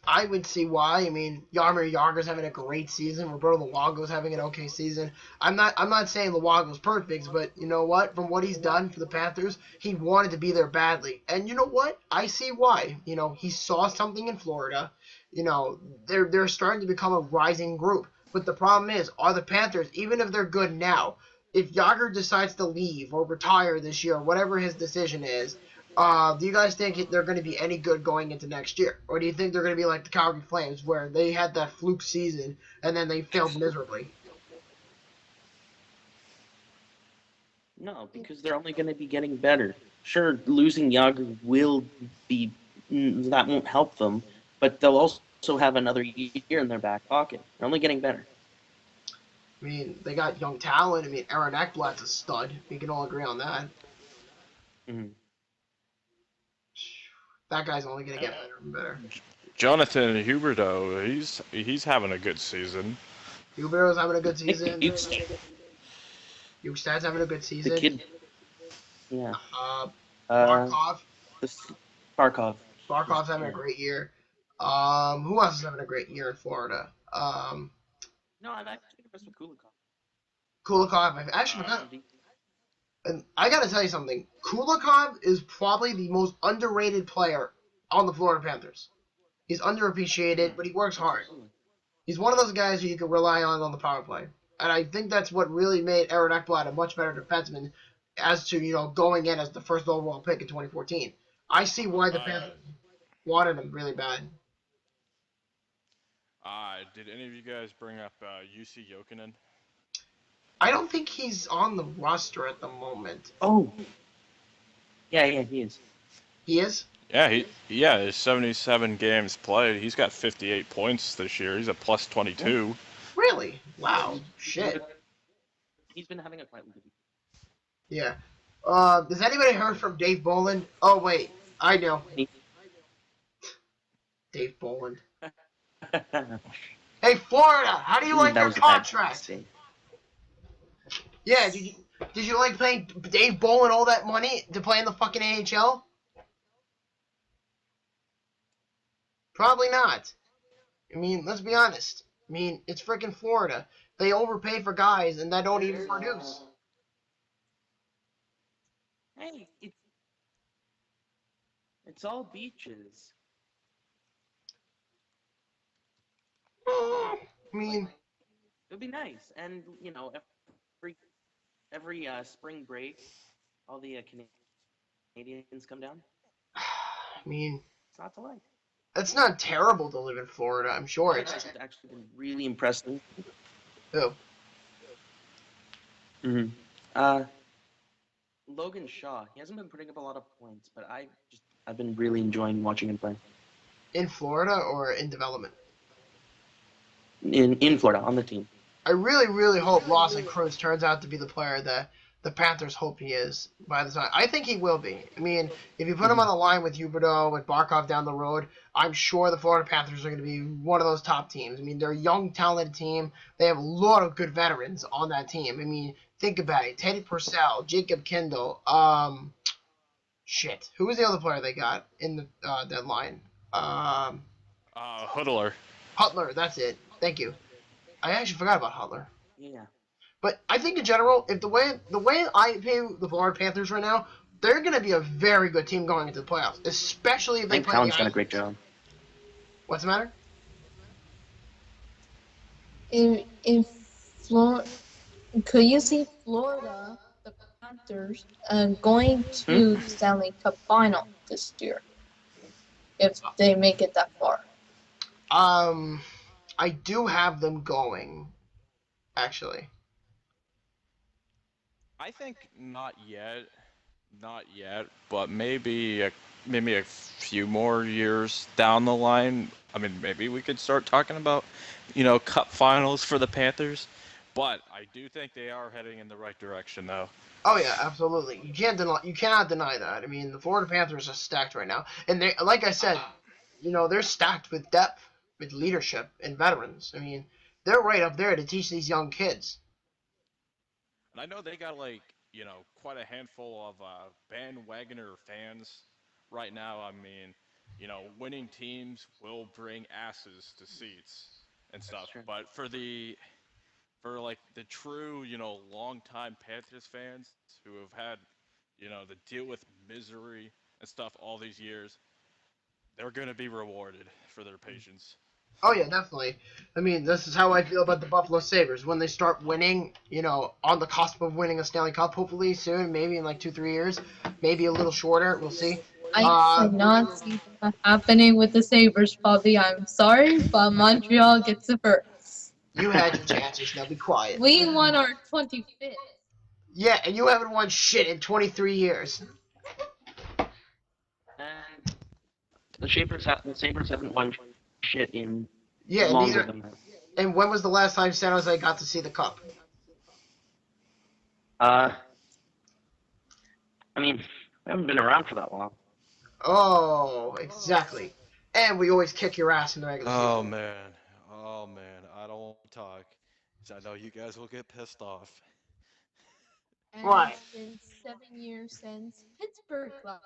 I would see why. I mean, Jaromir Jagr's having a great season. Roberto Luongo's having an okay season. I'm not saying Luongo's perfect, but you know what? From what he's done for the Panthers, he wanted to be there badly. And you know what? I see why. You know, he saw something in Florida. You know, they're starting to become a rising group. But the problem is, are the Panthers, even if they're good now, if Jagr decides to leave or retire this year, whatever his decision is, do you guys think they're going to be any good going into next year? Or do you think they're going to be like the Calgary Flames where they had that fluke season and then they failed miserably? No, because they're only going to be getting better. Sure, losing Jagr that won't help them, but they'll also have another year in their back pocket. They're only getting better. I mean, they got young talent. I mean, Aaron Ekblad's a stud. We can all agree on that. Mm-hmm. That guy's only going to get better and better. Jonathan Huberdeau, he's having a good season. Huberdeau's having a good season. Bukestad's having a good season. The kid. Yeah. Barkov. Barkov. Barkov's having a great year. Who else is having a great year in Florida? No, I'm actually impressed with Kulikov. Kulikov, I actually forgot. And I gotta tell you something. Kulikov is probably the most underrated player on the Florida Panthers. He's underappreciated, but he works hard. He's one of those guys who you can rely on the power play. And I think that's what really made Aaron Ekblad a much better defenseman as to, you know, going in as the first overall pick in 2014. I see why the Panthers wanted him really bad. Did any of you guys bring up UC Jokinen? I don't think he's on the roster at the moment. Oh. Yeah, he is. He is? Yeah, his 77 games played. He's got 58 points this year. He's a plus 22. Really? Wow. Shit. He's been having a quite good year. Yeah. Has anybody heard from Dave Boland? Oh, wait. I know. Dave Boland. Hey, Florida, how do you like your contract? Yeah, did you like paying Dave Boland all that money to play in the fucking NHL? Probably not. I mean, let's be honest. I mean, it's freaking Florida. They overpay for guys and that don't even produce. Hey, it's all beaches. I mean, it'd be nice, and you know, every spring break, all the Canadians come down. I mean, it's not to like. It's not terrible to live in Florida. I'm sure it's just actually been really impressive. Who? Logan Shaw. He hasn't been putting up a lot of points, but I've been really enjoying watching him play. In Florida or in development? In Florida, on the team. I really, really hope Lawson Cruz turns out to be the player that the Panthers hope he is by the time. I think he will be. I mean, if you put him on the line with Huberdeau, with Barkov down the road, I'm sure the Florida Panthers are going to be one of those top teams. I mean, they're a young, talented team. They have a lot of good veterans on that team. I mean, think about it. Teddy Purcell, Jacob Kindle, shit. Who was the other player they got in the deadline? Hoodler. Hutler, that's it. Thank you. I actually forgot about Hutler. Yeah. But I think in general, if the way I view the Florida Panthers right now, they're going to be a very good team going into the playoffs, especially if I they think play Talon's the done a Islanders. great job. What's the matter? In Florida, could you see Florida, the Panthers, going to the Stanley Cup final this year if they make it that far? I do have them going, actually. I think not yet, but maybe a few more years down the line. I mean, maybe we could start talking about, cup finals for the Panthers. But I do think they are heading in the right direction, though. Oh yeah, absolutely. You cannot deny that. I mean, the Florida Panthers are stacked right now, and they, like I said, they're stacked with depth, with leadership, and veterans. I mean, they're right up there to teach these young kids. And I know they got quite a handful of bandwagoner fans right now. I mean, winning teams will bring asses to seats and stuff. true. But for like the true, longtime Panthers fans who have had, to deal with misery and stuff all these years, they're going to be rewarded for their patience. Oh yeah, definitely. I mean, this is how I feel about the Buffalo Sabres. When they start winning, on the cusp of winning a Stanley Cup, hopefully soon, maybe in like 2-3 years, maybe a little shorter. We'll see. I cannot see that happening with the Sabres, Bobby. I'm sorry, but Montreal gets it first. You had your chances. Now be quiet. We won our 25th. Yeah, and you haven't won shit in 23 years. And the Sabres haven't won shit in Yeah, longer neither. than that. And when was the last time San Jose got to see the Cup? I mean, we haven't been around for that long. Oh, exactly. And we always kick your ass in the regular Oh season. man, oh man, I don't want to talk, 'cause I know you guys will get pissed off. And Why? it's been 7 years since Pittsburgh last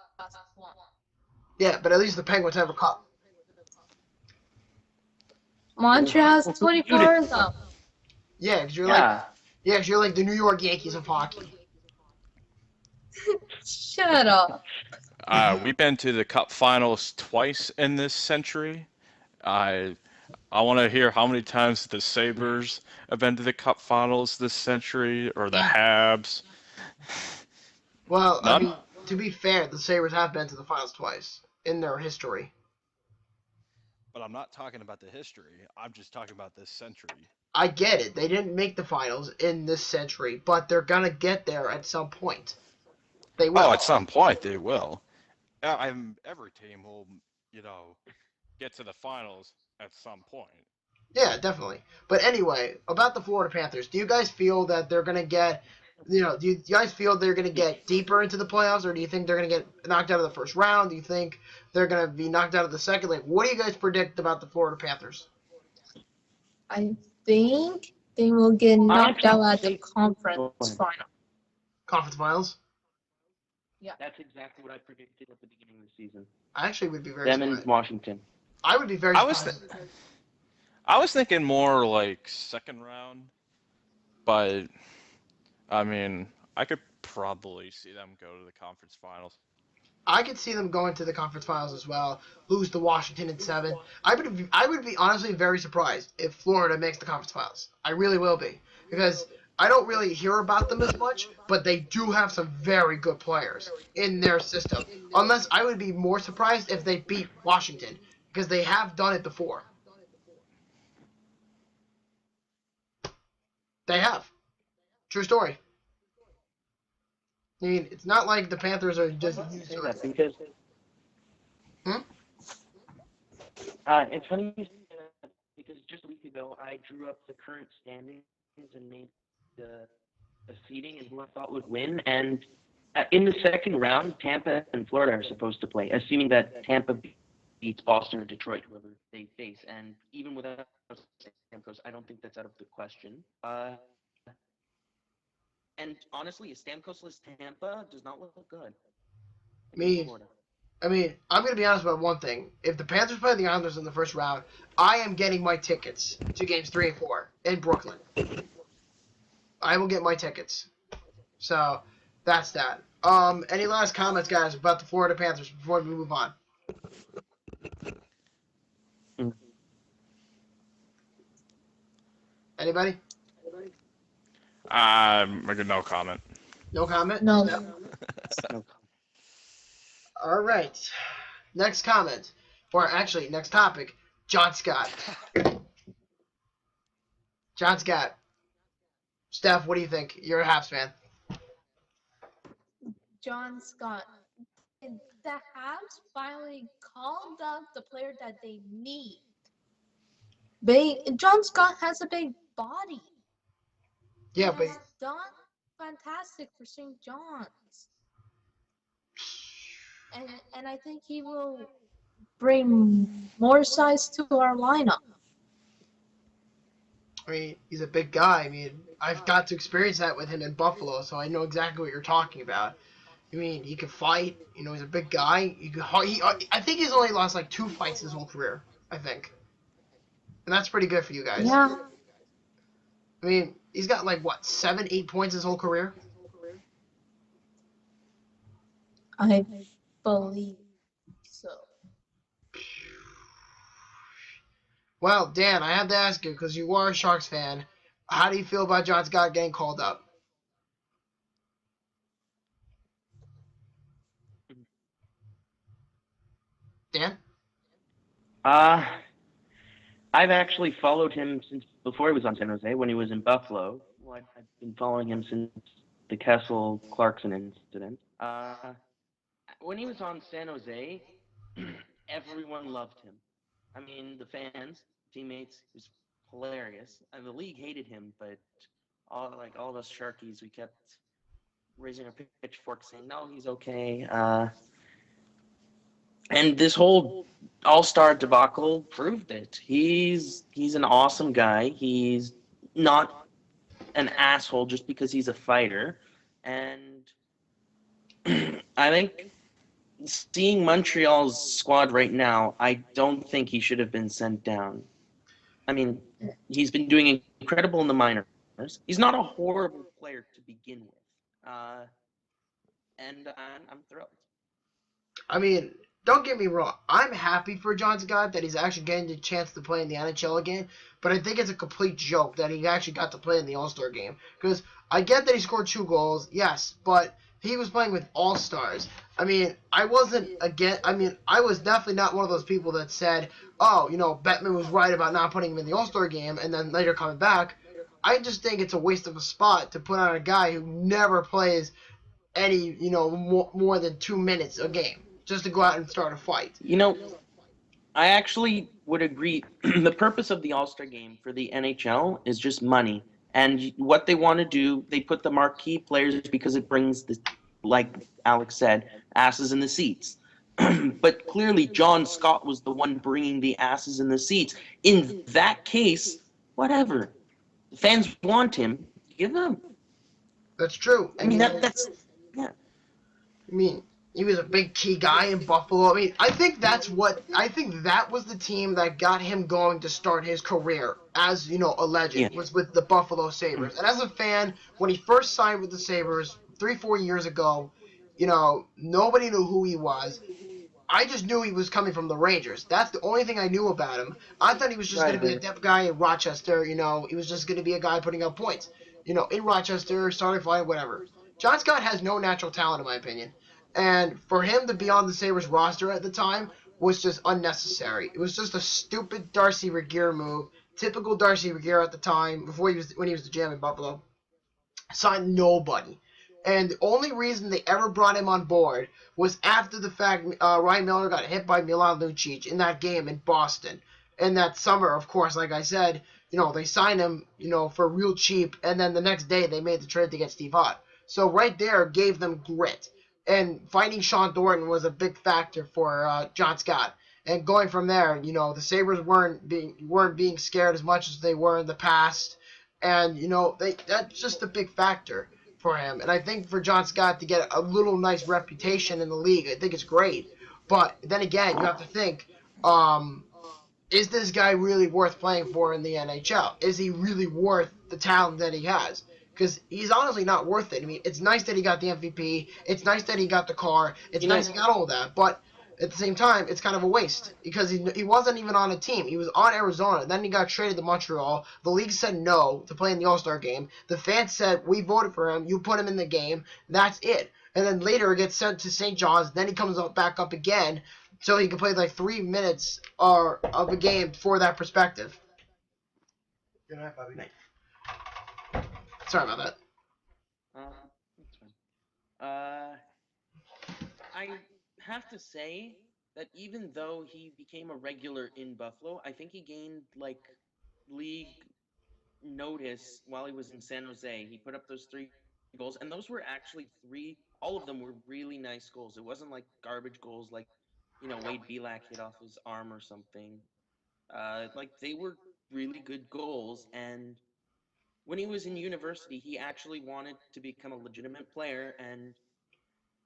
won. Yeah, but at least the Penguins have a Cup. Montreal's 24 though. Yeah, because Yeah. you're like the New York Yankees of hockey. Shut up. We've been to the Cup Finals twice in this century. I I want to hear how many times the Sabres have been to the Cup Finals this century, or the Habs. Well, I None? mean, to be fair, the Sabres have been to the finals twice in their history. But I'm not talking about the history. I'm just talking about this century. I get it. They didn't make the finals in this century, but they're gonna get there at some point. They will. Oh, at some point they will. Every team will, you know, get to the finals at some point. Yeah, definitely. But anyway, about the Florida Panthers, do you guys feel that they're gonna get, do you guys feel they're gonna get deeper into the playoffs, or do you think they're gonna get knocked out of the first round? Do you think they're gonna be knocked out of the second? Like, what do you guys predict about the Florida Panthers? I think they will get knocked out at the conference final. Conference finals? That's exactly what I predicted at the beginning of the season. I actually would be very Them and surprised. Washington. I would be very I was surprised. I was thinking more like second round, but I mean, I could probably see them go to the conference finals. I could see them going to the conference finals as well, lose to Washington in 7. I would be honestly very surprised if Florida makes the conference finals. I really will be, because I don't really hear about them as much, but they do have some very good players in their system. Unless I would be more surprised if they beat Washington, because they have done it before. They have. True story. I mean, it's not like the Panthers are just used Say to that it. because Hmm? it's funny you say that because just a week ago I drew up the current standings and made the seeding and who I thought would win. And in the second round, Tampa and Florida are supposed to play, assuming that Tampa beats Boston or Detroit, whoever they face. And even without Stamkos, I don't think that's out of the question. And honestly, a Stamkos-less Tampa does not look good against Florida. I'm going to be honest about one thing. If the Panthers play the Islanders in the first round, I am getting my tickets to games 3 and 4 in Brooklyn. I will get my tickets. So, that's that. Any last comments, guys, about the Florida Panthers before we move on? Anybody? No comment. No comment? No. No. All right. Next comment. Or actually, next topic. John Scott. John Scott. Steph, what do you think? You're a Habs fan. John Scott. The Habs finally called up the player that they need. John Scott has a big body. Yeah, He but has done fantastic for St. John's. And I think he will bring more size to our lineup. I mean, he's a big guy. I mean, I've got to experience that with him in Buffalo, so I know exactly what you're talking about. I mean, he can fight. You know, he's a big guy. I think he's only lost like 2 fights his whole career. I think, and that's pretty good for you guys. Yeah. I mean, he's got like what 7, 8 points his whole career. I believe so. Well, Dan, I have to ask you because you are a Sharks fan. How do you feel about John Scott getting called up? Dan? I've actually followed him since before he was on San Jose, when he was in Buffalo. Well, I've been following him since the Kessel-Clarkson incident. When he was on San Jose, everyone loved him. I mean, the fans, teammates, it was hilarious. And the league hated him, but all those Sharkies, we kept raising our pitchforks saying, no, he's okay. And this whole all-star debacle proved it. He's an awesome guy. He's not an asshole just because he's a fighter. And I think seeing Montreal's squad right now, I don't think he should have been sent down. I mean, he's been doing incredible in the minors. He's not a horrible player to begin with. And I'm thrilled. I mean, don't get me wrong. I'm happy for John Scott that he's actually getting the chance to play in the NHL again, but I think it's a complete joke that he actually got to play in the All-Star game. Because I get that he scored 2 goals, yes, but he was playing with All-Stars. I mean, I was definitely not one of those people that said, oh, you know, Bettman was right about not putting him in the All-Star game and then later coming back. I just think it's a waste of a spot to put on a guy who never plays any, you know, more than 2 minutes a game just to go out and start a fight. You know, I actually would agree. The purpose of the All-Star game for the NHL is just money. And what they want to do, they put the marquee players because it brings, like Alex said, asses in the seats. But clearly John Scott was the one bringing the asses in the seats. In that case, whatever. The fans want him, give him. That's true. I mean, that's yeah. I mean, he was a big key guy in Buffalo. I mean, I think that was the team that got him going to start his career as, you know, a legend, was with the Buffalo Sabres. And as a fan, when he first signed with the Sabres 3-4 years ago, you know, nobody knew who he was. I just knew he was coming from the Rangers. That's the only thing I knew about him. I thought he was just going to be a depth guy in Rochester, you know. He was just going to be a guy putting up points, you know, in Rochester, starting five, whatever. John Scott has no natural talent, in my opinion. And for him to be on the Sabres roster at the time was just unnecessary. It was just a stupid Darcy Regier move. Typical Darcy Regier at the time, when he was the GM in Buffalo. Signed nobody. And the only reason they ever brought him on board was after the fact Ryan Miller got hit by Milan Lucic in that game in Boston. And that summer, of course, like I said, they signed him, for real cheap, and then the next day they made the trade to get Steve Ott. So right there gave them grit. And finding Sean Thornton was a big factor for John Scott. And going from there, the Sabres weren't being scared as much as they were in the past. And, that's just a big factor for him. And I think for John Scott to get a little nice reputation in the league, I think it's great. But then again, you have to think, is this guy really worth playing for in the NHL? Is he really worth the talent that he has? Because he's honestly not worth it. I mean, it's nice that he got the MVP. It's nice that he got the car. It's nice he got all that. But at the same time, it's kind of a waste because he wasn't even on a team. He was on Arizona. Then he got traded to Montreal. The league said no to play in the All-Star game. The fans said, we voted for him. You put him in the game. That's it. And then later it gets sent to St. John's. Then he comes back up again so he can play like 3 minutes of a game for that perspective. Good night, Bobby. Night. Sorry about that. That's fine. I have to say that even though he became a regular in Buffalo, I think he gained league notice while he was in San Jose. He put up those 3 goals, and those were actually all of them were really nice goals. It wasn't like garbage goals like, Wade Belak hit off his arm or something. They were really good goals, and when he was in university, he actually wanted to become a legitimate player, and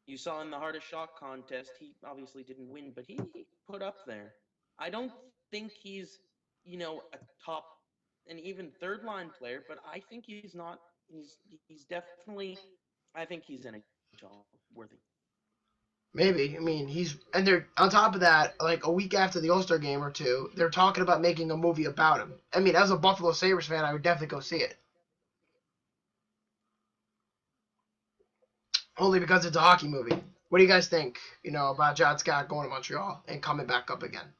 you saw in the hardest shot contest, he obviously didn't win, but he put up there. I don't think he's, a top and even third line player, but I think he's not. He's definitely. I think he's NHL worthy. Maybe. I mean, and they're on top of that, like a week after the All-Star game or two, they're talking about making a movie about him. I mean, as a Buffalo Sabres fan, I would definitely go see it. Only because it's a hockey movie. What do you guys think, about John Scott going to Montreal and coming back up again?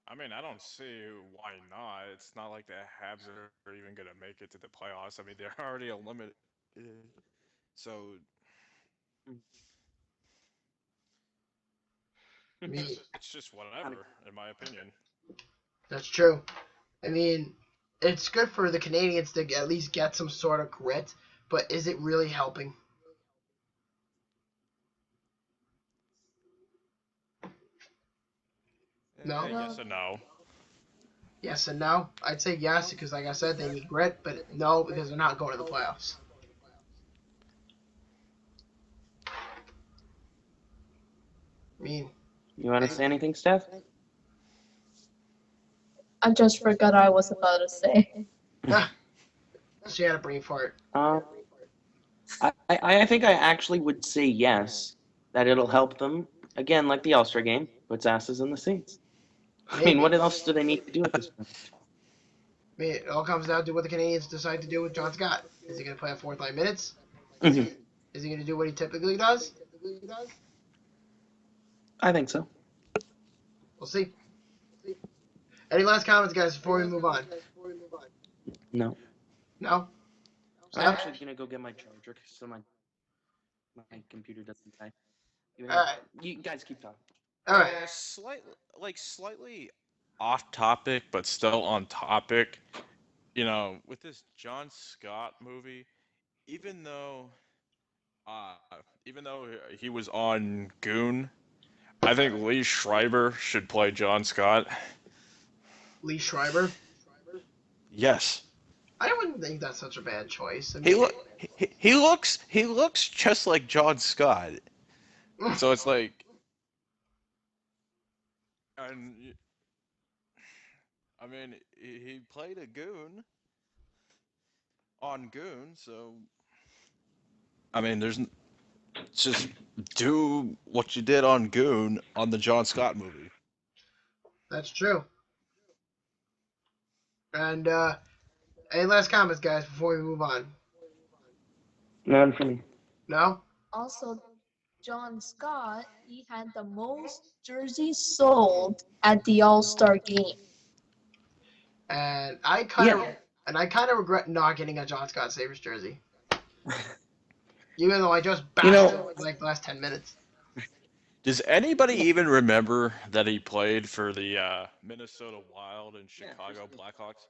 I mean, I don't see why not. It's not like the Habs are even going to make it to the playoffs. I mean, they're already eliminated. So I mean, it's just whatever, in my opinion. that's true. I mean, it's good for the Canadians to at least get some sort of grit, but is it really helping? No? Yes and no. Yes and no. I'd say yes because, like I said, they need grit, but no because they're not going to the playoffs. I mean, You want to say anything, Steph? I just forgot I was about to say. she had a brain fart. I think I actually would say yes, that it'll help them, again, like the All-Star game, puts asses in the seats. I mean, what else do they need to do at this point? I mean, it all comes down to what the Canadians decide to do with John Scott. Is he going to play 4th line minutes? Mhm. Is he going to do what he typically does? I think so. We'll see. Any last comments, guys, before we move on? No. No? I'm actually going to go get my charger so my computer doesn't die. Alright. You guys keep talking. Alright. Slightly off topic, but still on topic. With this John Scott movie, even though he was on Goon, I think Lee Schreiber should play John Scott. Lee Schreiber? Yes. I wouldn't think that's such a bad choice. I mean, He looks just like John Scott. So it's like, and I mean, he played a goon on Goon, so I mean, just do what you did on Goon on the John Scott movie. that's true. And, any last comments, guys, before we move on? None for me. No? Also, John Scott, he had the most jerseys sold at the All-Star game. And I kind of regret not getting a John Scott Sabres jersey. Even though I just bashed him for like the last 10 minutes. Does anybody even remember that he played for the Minnesota Wild and Chicago Blackhawks?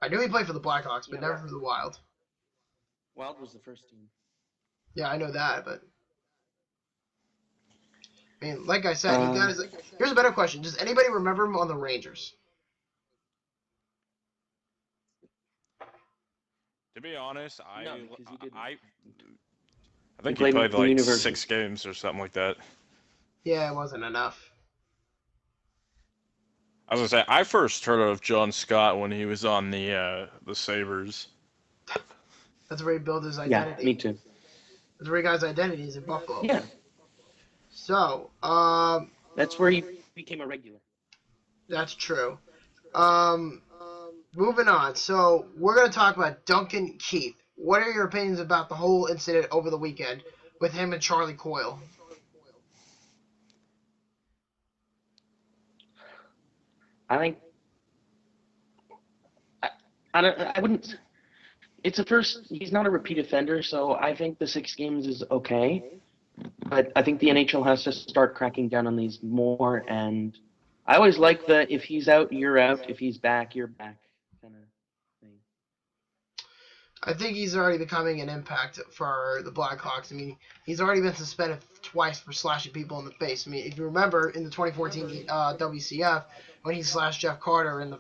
I knew he played for the Blackhawks, but Yeah, never for the Wild. Wild was the first team. Yeah, I know that, but I mean, like I said, he got his. Here's a better question: does anybody remember him on the Rangers? To be honest, No, because he didn't. I think he played played in like university. 6 games or something like that. Yeah, it wasn't enough. I was gonna say I first heard of John Scott when he was on the Sabres. That's where he built his Yeah, identity. me too. That's where he got his identity is in Buffalo. Yeah, So, that's where he became a regular. that's true. Um, moving on. So we're gonna talk about Duncan Keith. What are your opinions about the whole incident over the weekend with him and Charlie Coyle? I think I wouldn't. It's a first. He's not a repeat offender, so I think the 6 games is okay. But I think the NHL has to start cracking down on these more. And I always like the if he's out, you're out. If he's back, you're back kind of thing. I think he's already becoming an impact for the Blackhawks. I mean, he's already been suspended twice for slashing people in the face. I mean, if you remember in the 2014 WCF when he slashed Jeff Carter in the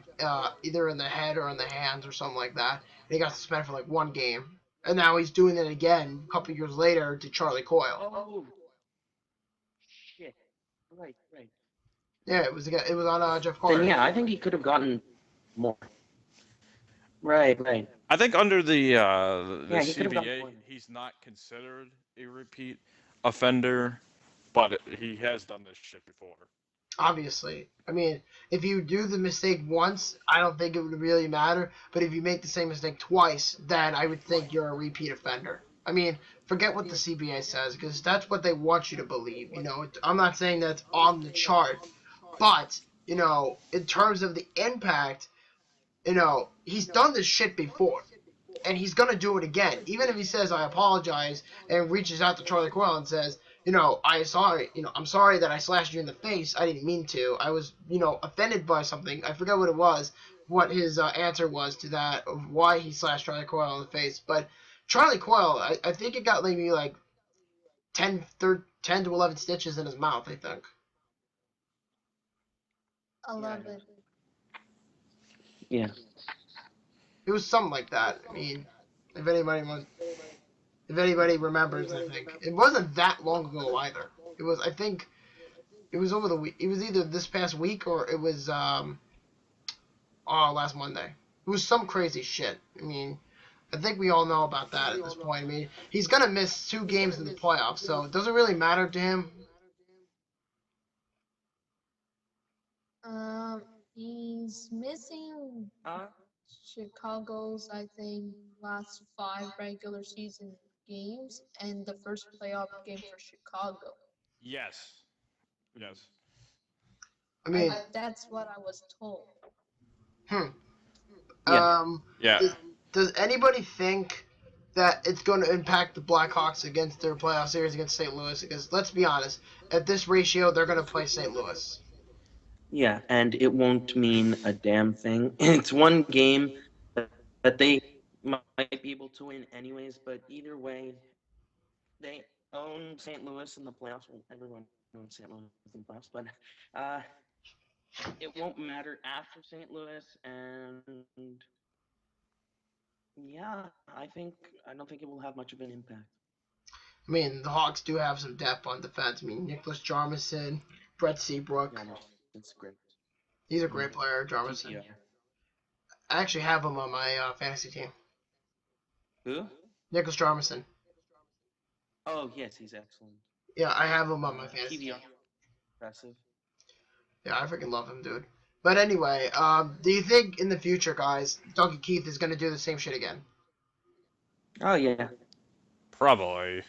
either in the head or in the hands or something like that, and he got suspended for like 1 game. And now he's doing it again a couple years later to Charlie Coyle. Oh shit! Right. Yeah, it was on Jeff Then Carter. yeah, I think he could have gotten more. Right. I think under the Yeah, he could have gotten CBA, more. he's not considered a repeat offender, but he has done this shit before. Obviously. I mean, if you do the mistake once, I don't think it would really matter. But if you make the same mistake twice, then I would think you're a repeat offender. I mean, forget what the CBA says, because that's what they want you to believe. You know, I'm not saying that's on the chart, but, you know, in terms of the impact, you know, he's done this shit before. And he's gonna do it again. Even if he says I apologize and reaches out to Charlie Coyle and says, you know, I'm sorry that I slashed you in the face. I didn't mean to. I was, you know, offended by something. I forget what it was, what his answer was to that, of why he slashed Charlie Coyle in the face. But Charlie Coyle, I think it got maybe like 10 to 11 stitches in his mouth, I think. 11. Yeah. It was something like that. I mean, if anybody remembers, I think. It wasn't that long ago either. It was, I think, it was over the week. It was either this past week or it was last Monday. It was some crazy shit. I mean, I think we all know about that at this point. I mean, he's gonna miss 2 games in the playoffs, so it doesn't really matter to him. He's missing Chicago's, I think, last 5 regular season games and the first playoff game for Chicago. Yes. I mean, That's what I was told. Yeah. Yeah. Does anybody think that it's going to impact the Blackhawks against their playoff series against St. Louis? Because let's be honest, at this ratio, they're going to play St. Louis. Yeah, and it won't mean a damn thing. It's one game that they might be able to win anyways, but either way, they own St. Louis in the playoffs. Well, everyone owns St. Louis in the playoffs, but uh, it won't matter after St. Louis, and yeah, I don't think it will have much of an impact. I mean, the Hawks do have some depth on defense. I mean, Nicholas Jarmison, Brett Seabrook. It's great. He's a great player, Jarmison. TPR. I actually have him on my fantasy team. Who? Nicholas Jarmison. Oh yes, he's excellent. Yeah, I have him on my fantasy team. TPR. Impressive. Yeah, I freaking love him, dude. But anyway, do you think in the future, guys, Duncan Keith is going to do the same shit again? Oh yeah. Probably.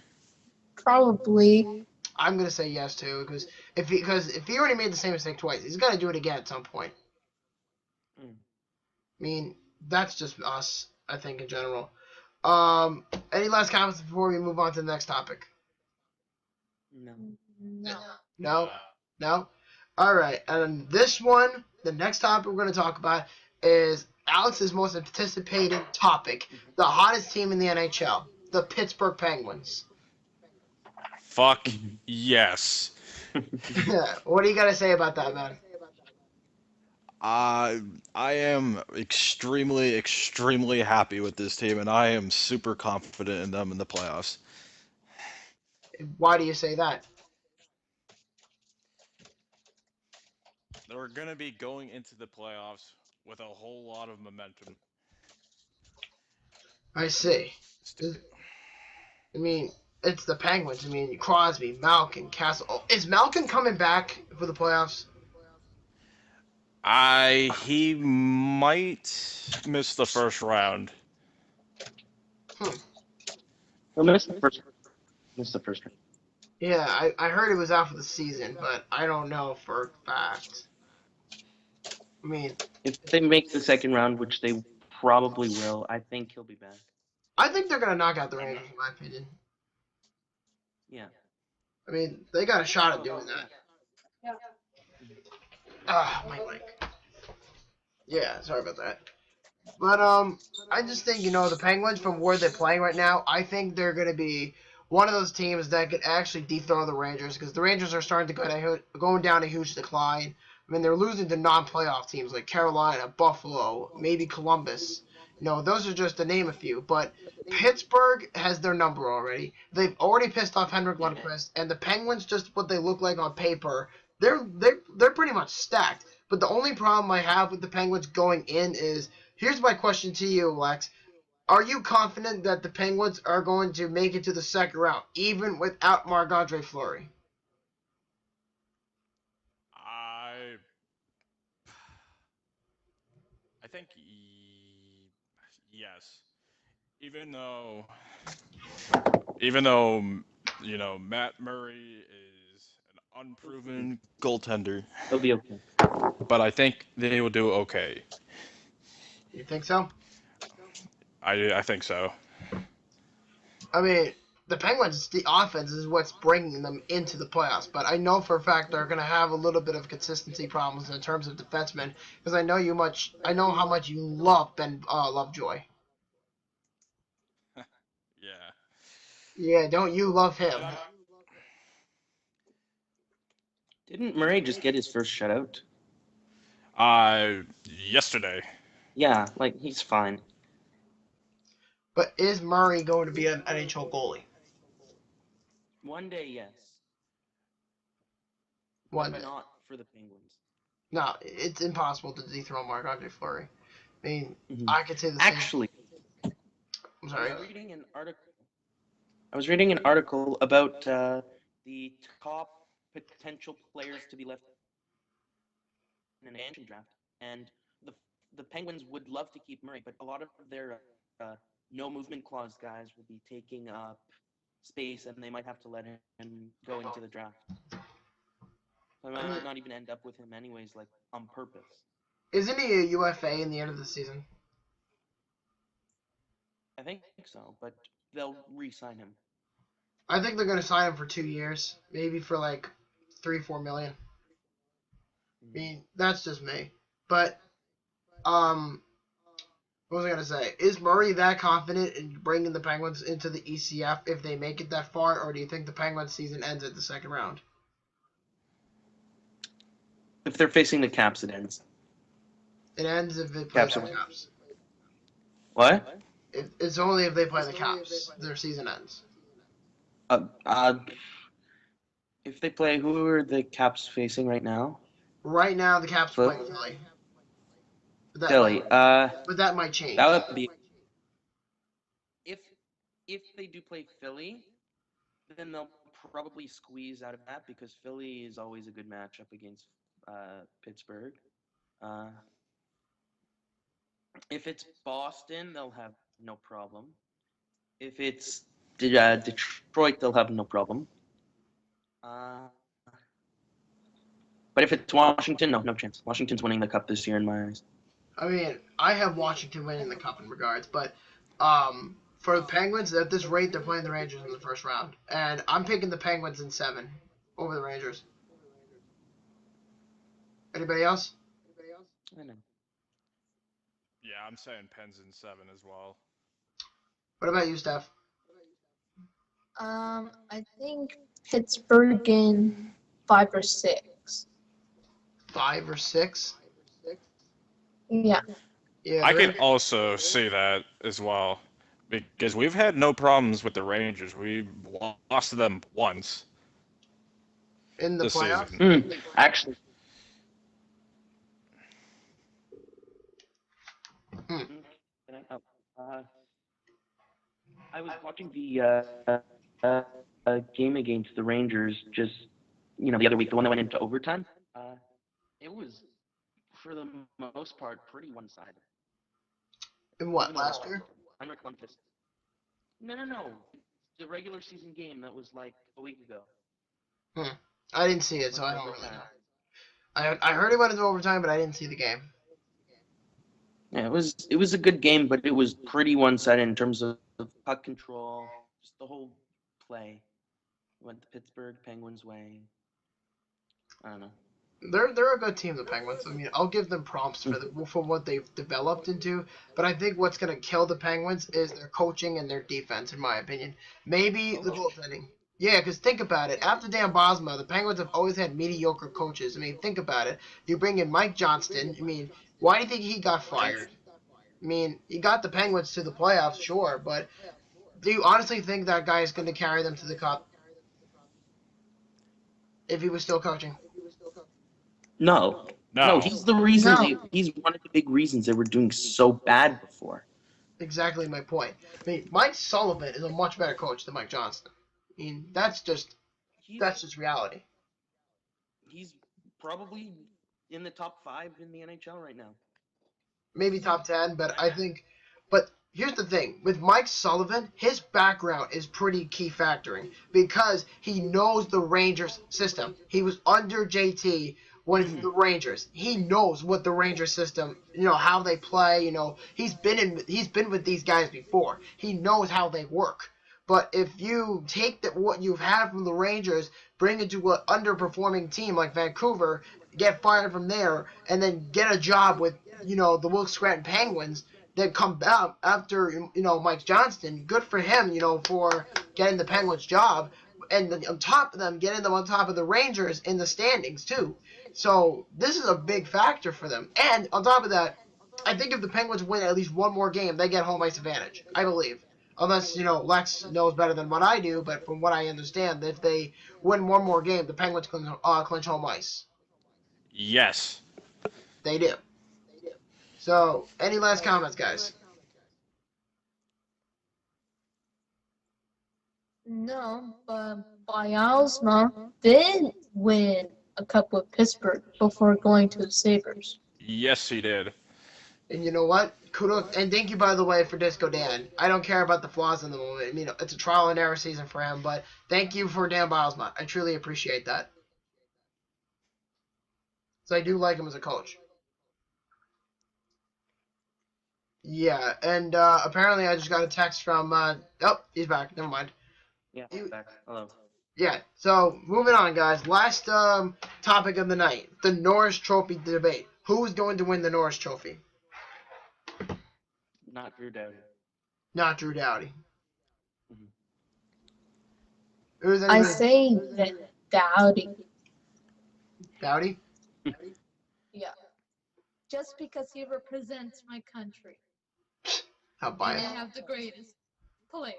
I'm going to say yes, too, because if he already made the same mistake twice, he's going to do it again at some point. I mean, that's just us, I think, in general. Any last comments before we move on to the next topic? No. No. No? No? All right. And this one, the next topic we're going to talk about is Alex's most anticipated topic, the hottest team in the NHL, the Pittsburgh Penguins. Fuck yes. What do you got to say about that, man? I am extremely, extremely happy with this team, and I am super confident in them in the playoffs. Why do you say that? They're gonna be going into the playoffs with a whole lot of momentum. I see. I mean, it's the Penguins. I mean, Crosby, Malkin, Castle. Oh, is Malkin coming back for the playoffs? He might miss the first round. He'll miss the first. Miss the first round. Yeah, I heard it was out for the season, but I don't know for a fact. I mean, If they make the second round, which they probably will, I think he'll be back. I think they're gonna knock out the Rangers, in my opinion. Yeah. I mean, they got a shot at doing that. Ah, my mic. Yeah, sorry about that. But I just think the Penguins from where they're playing right now, I think they're gonna be one of those teams that could actually dethrone the Rangers because the Rangers are starting to going down a huge decline. I mean, they're losing to non-playoff teams like Carolina, Buffalo, maybe Columbus. Those are just to name a few. But Pittsburgh has their number already. They've already pissed off Henrik Lundqvist, and the Penguins, just what they look like on paper, they're pretty much stacked. But the only problem I have with the Penguins going in is, here's my question to you, Lex. Are you confident that the Penguins are going to make it to the second round, even without Marc-Andre Fleury? I think yes. Even though Matt Murray is an unproven goaltender, He'll be okay. but I think they will do okay. You think so? I think so. I mean, the Penguins, the offense is what's bringing them into the playoffs. But I know for a fact they're going to have a little bit of consistency problems in terms of defensemen because I know how much you love Ben Lovejoy. Yeah. Yeah, don't you love him? Didn't Murray just get his first shutout? Yesterday. Yeah, like he's fine. But is Murray going to be an NHL goalie? One day, yes. One But day. not for the Penguins. No, it's impossible to dethrone Marc-Andre Fleury. I mean, Mhm. I could say the same. Actually, I'm sorry. I was reading an article about the top potential players to be left in an expansion draft, and the Penguins would love to keep Murray, but a lot of their no movement clause guys will be taking up space, and they might have to let him go into the draft. So I might not even end up with him anyways, like on purpose. Isn't he a UFA in the end of the season? I think so, but they'll re-sign him. I think they're going to sign him for 2 years, maybe for like 3-4 million. I mean, that's just me. But what was I going to say? Is Murray that confident in bringing the Penguins into the ECF if they make it that far, or do you think the Penguins season ends at the second round? If they're facing the Caps, it ends. It ends if they play Caps the are- Caps. What? It's only if they play the Caps their season ends. If they play, who are the Caps facing right now? Right now, the Caps are Phil- playing Philly. But that Philly. but that might change. That would be if they do play Philly, then they'll probably squeeze out of that because Philly is always a good matchup against Pittsburgh. If it's Boston, they'll have no problem. If it's Detroit, they'll have no problem. But if it's Washington, no chance. Washington's winning the cup this year in my eyes. I mean, I have Washington winning the cup in regards, but for the Penguins, at this rate, they're playing the Rangers in the first round, and I'm picking the Penguins in 7 over the Rangers. Anybody else? I know. Yeah, I'm saying Pens in 7 as well. What about you, Steph? I think Pittsburgh in 5 or 6. 5 or 6? Yeah. Yeah, I the can Rangers also see that as well. Because we've had no problems with the Rangers. We lost to them once in the this playoffs. season. Actually, Hmm. I was watching the game against the Rangers just the other week, the one that went into overtime. It was for the most part pretty one-sided. In what, Even though last year? Heinrich Lundqvist. No. The regular season game that was like a week ago. I didn't see it, so I don't really know. I heard it went into overtime, but I didn't see the game. Yeah, it was a good game, but it was pretty one-sided in terms of puck control, just the whole play. Went the Pittsburgh Penguins' way. I don't know. They're a good team, the Penguins. I mean, I'll give them prompts for what they've developed into. But I think what's gonna kill the Penguins is their coaching and their defense, in my opinion. Maybe the goaltending. Yeah, because think about it. After Dan Bosma, the Penguins have always had mediocre coaches. I mean, think about it. You bring in Mike Johnston. I mean, why do you think he got fired? I mean, he got the Penguins to the playoffs, sure, but do you honestly think that guy is going to carry them to the cup if he was still coaching? No, No. he's the reason. No. He's one of the big reasons they were doing so bad before. Exactly my point. I mean, Mike Sullivan is a much better coach than Mike Johnston. I mean, that's just reality. He's probably in the top 5 in the NHL right now. Maybe top 10, but here's the thing. With Mike Sullivan, his background is pretty key factoring because he knows the Rangers system. He was under JT when it's the Rangers. He knows what the Rangers system, how they play, he's been with these guys before. He knows how they work. But if you take what you've had from the Rangers, bring it to an underperforming team like Vancouver, get fired from there, and then get a job with the Will Scranton Penguins, that come out after Mike Johnston. Good for him, for getting the Penguins job, and on top of them, getting them on top of the Rangers in the standings too. So this is a big factor for them. And on top of that, I think if the Penguins win at least one more game, they get home ice advantage. I believe. Unless, Lex knows better than what I do, but from what I understand, if they win one more game, the Penguins clinch home ice. Yes. They do. So, any last comments, guys? No, but Bialsma did win a cup with Pittsburgh before going to the Sabres. Yes, he did. And you know what? Kudos, and thank you, by the way, for Disco Dan. I don't care about the flaws in the moment. I mean, it's a trial and error season for him, but thank you for Dan Bilesma. I truly appreciate that. So I do like him as a coach. Yeah, and apparently I just got a text from, he's back. Never mind. Yeah, back. Hello. Yeah, so moving on, guys. Last topic of the night, the Norris Trophy debate. Who's going to win the Norris Trophy? Not Drew Doughty. Not Drew Doughty. Mm-hmm. I say that Doughty. Doughty? Yeah. Just because he represents my country. How And biased. they have the greatest players.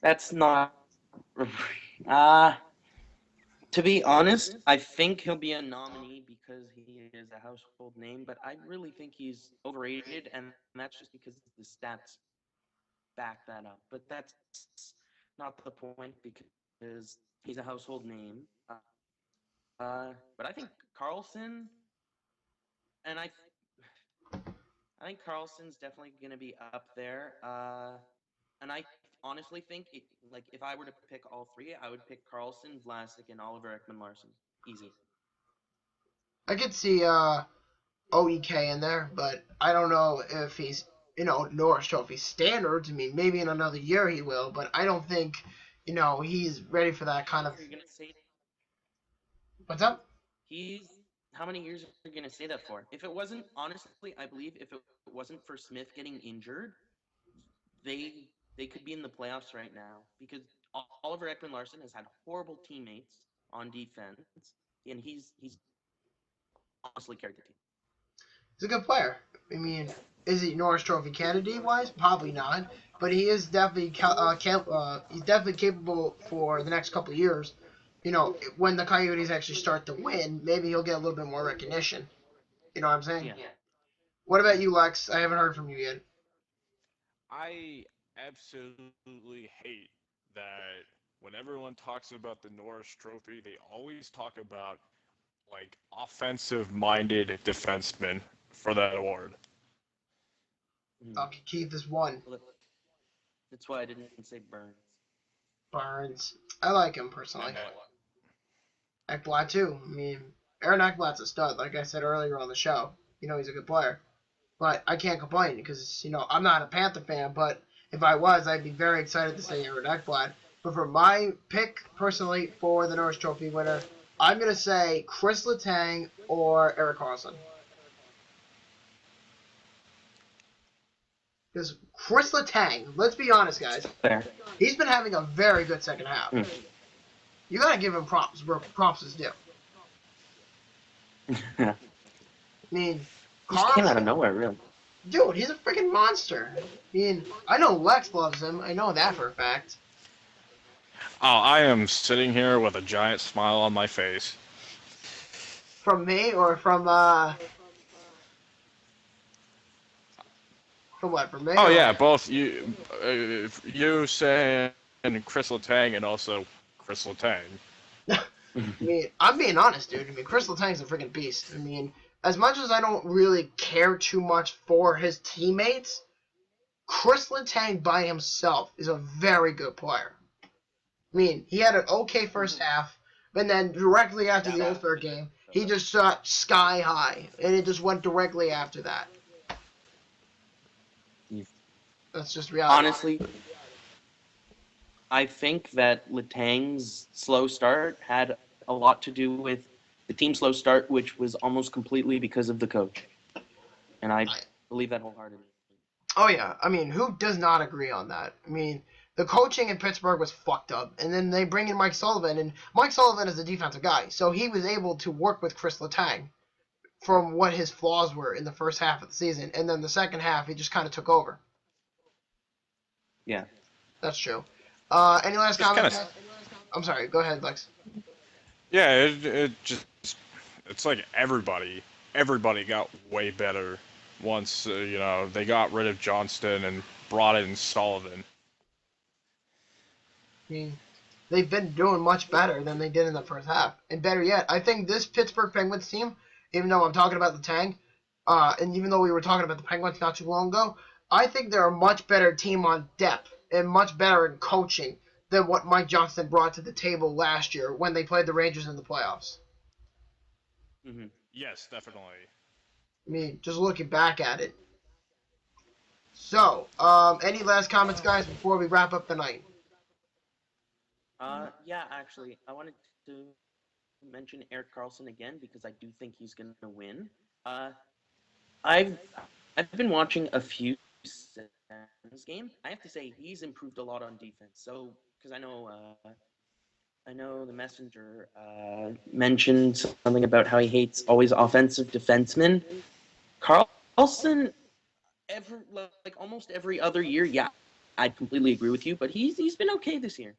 That's not. To be honest, I think he'll be a nominee because he is a household name, but I really think he's overrated, and that's just because the stats back that up. But that's not the point because he's a household name. But I think Carlson, and I think Carlson's definitely going to be up there. And I honestly think, if I were to pick all 3, I would pick Carlson, Vlasic, and Oliver Ekman-Larsson. Easy. I could see OEK in there, but I don't know if he's, Norris Trophy standards. I mean, maybe in another year he will, but I don't think, he's ready for that kind of. You're gonna say What's up? How many years are you going to say that for? If it wasn't, honestly, I believe if it wasn't for Smith getting injured, they could be in the playoffs right now because Oliver Ekman-Larsson has had horrible teammates on defense, and he's honestly carried the team. He's a good player. I mean, is he Norris Trophy candidate wise? Probably not, but he is definitely he's definitely capable for the next couple of years. You know, when the Coyotes actually start to win, maybe he'll get a little bit more recognition. You know what I'm saying? Yeah. What about you, Lex? I haven't heard from you yet. I absolutely hate that when everyone talks about the Norris Trophy, they always talk about like offensive-minded defensemen for that award. I'll keep this one. Well, that's why I didn't say Burns. Barnes. I like him personally. And Ekblad too. I mean, Aaron Ekblad's a stud. Like I said earlier on the show, you know he's a good player. But I can't complain because you know I'm not a Panther fan. But if I was, I'd be very excited to say Aaron Ekblad. But for my pick personally for the Norris Trophy winner, I'm gonna say Chris Letang or Erik Karlsson. Because Chris Letang, let's be honest, guys, Fair. he's been having a very good second half. You gotta give him props where props is due. Yeah. I mean, He just came out of Karlsson, nowhere, really. dude, he's a freaking monster. I mean, I know Lex loves him. I know that for a fact. oh, I am sitting here with a giant smile on my face. From me or from what? From me? Oh or- yeah, both you say and Chris Letang, and also Chris Letang. I mean, I'm being honest, dude. I mean, Chris Letang's a freaking beast. I mean, as much as I don't really care too much for his teammates, Chris Letang by himself is a very good player. I mean, he had an okay first half, but then directly after the All-Star game, he just shot sky high, and it just went directly after that. That's just reality. Honestly, I think that Letang's slow start had a lot to do with the team's slow start, which was almost completely because of the coach. And I believe that wholeheartedly. Oh, yeah. I mean, who does not agree on that? I mean, the coaching in Pittsburgh was fucked up. And then they bring in Mike Sullivan, and Mike Sullivan is a defensive guy. So he was able to work with Chris Letang from what his flaws were in the first half of the season. And then the second half, he just kind of took over. Yeah. That's true. Any last Just comments? kinda- I'm sorry. Go ahead, Lex. Yeah, it just it's like everybody got way better once they got rid of Johnston and brought in Sullivan. I mean, they've been doing much better than they did in the first half. And better yet, I think this Pittsburgh Penguins team, even though I'm talking about the Tang, and even though we were talking about the Penguins not too long ago, I think they're a much better team on depth and much better in coaching than what Mike Johnston brought to the table last year when they played the Rangers in the playoffs. Mm-hmm. Yes, definitely. I mean, just looking back at it. So, any last comments, guys, before we wrap up the night? Yeah, actually, I wanted to mention Erik Karlsson again because I do think he's going to win. I've been watching a few Sens game. I have to say he's improved a lot on defense. So because I know the messenger mentioned something about how he hates always offensive defensemen. Karlsson, almost every other year, yeah, I'd completely agree with you. But he's been okay this year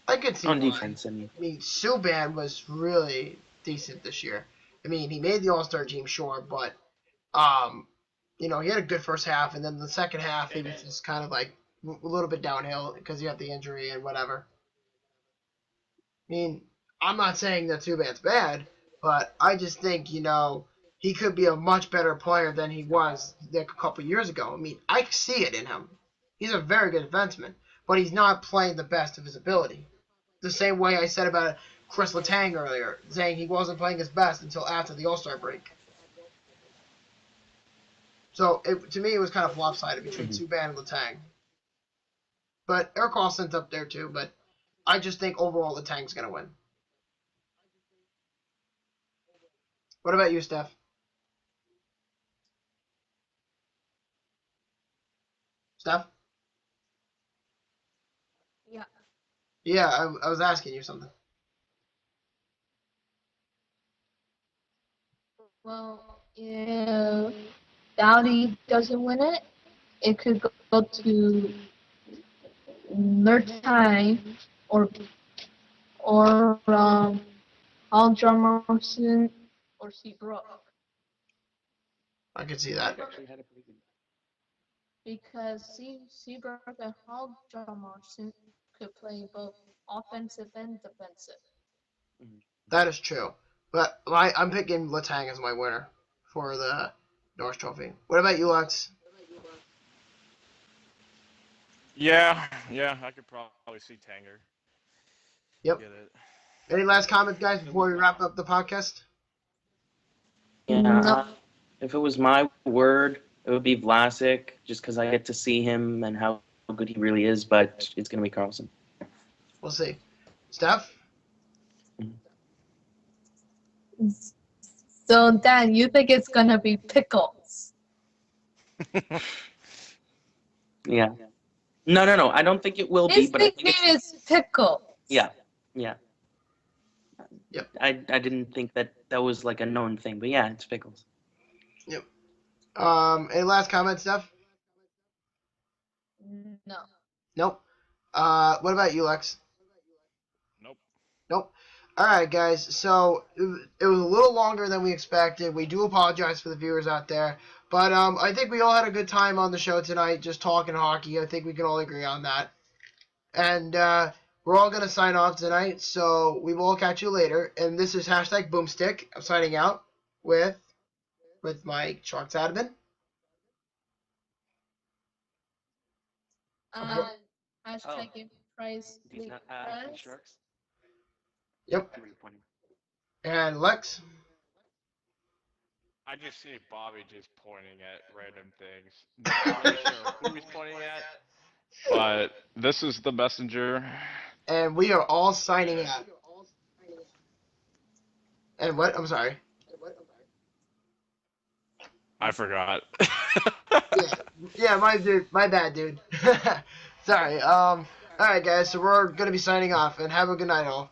I could see on why. defense. I mean, Subban was really decent this year. I mean, he made the All-Star team, sure, but he had a good first half, and then the second half he was just kind of like a little bit downhill because he had the injury and whatever. I mean, I'm not saying that Subban's bad, but I just think he could be a much better player than he was like a couple years ago. I mean, I see it in him. He's a very good defenseman, but he's not playing the best of his ability. The same way I said about Chris Letang earlier, saying he wasn't playing his best until after the All-Star break. So, to me, it was kind of lopsided between Subban and Letang. But Erik Karlsson's up there, too, but I just think overall Letang's going to win. What about you, Steph? Steph? Yeah. Yeah, I was asking you something. Well, if Dowdy doesn't win it, it could go to their time or Hall Drummondson or Seabrook. I could see that. Seabrook actually had a pretty good. Because Seabrook and Hall Drummondson could play both offensive and defensive. That is true. But I'm picking Letang as my winner for the Norris Trophy. What about you, Lex? Yeah, I could probably see Tanger Yep. get it. Any last comments, guys, before we wrap up the podcast? Yeah, No. if it was my word, it would be Vlasic, just because I get to see him and how good he really is. But it's gonna be Carlson. We'll see. Steph? So, Dan, you think it's gonna be Pickles? Yeah. No. I don't think it will be. His But I think nickname is Pickles. Yeah. Yep. I didn't think that was like a known thing, but yeah, it's Pickles. Yep. Any last comments, Steph? No. Nope. What about you, Lex? Nope. Nope. All right, guys. So it was a little longer than we expected. We do apologize for the viewers out there, but I think we all had a good time on the show tonight, just talking hockey. I think we can all agree on that. And we're all gonna sign off tonight, so we will catch you later. And this is #Boomstick. I'm signing out with my Sharks admin. Hashtag InPriceWeTrust. DeezSharks. Yep. And Lex. I just see Bobby just pointing at random things. Not really sure who he's pointing at, but this is the messenger. And we are all signing out. And what? I'm sorry. I forgot. Yeah, my bad, dude. Sorry. All right, guys. So we're gonna be signing off, and have a good night, all.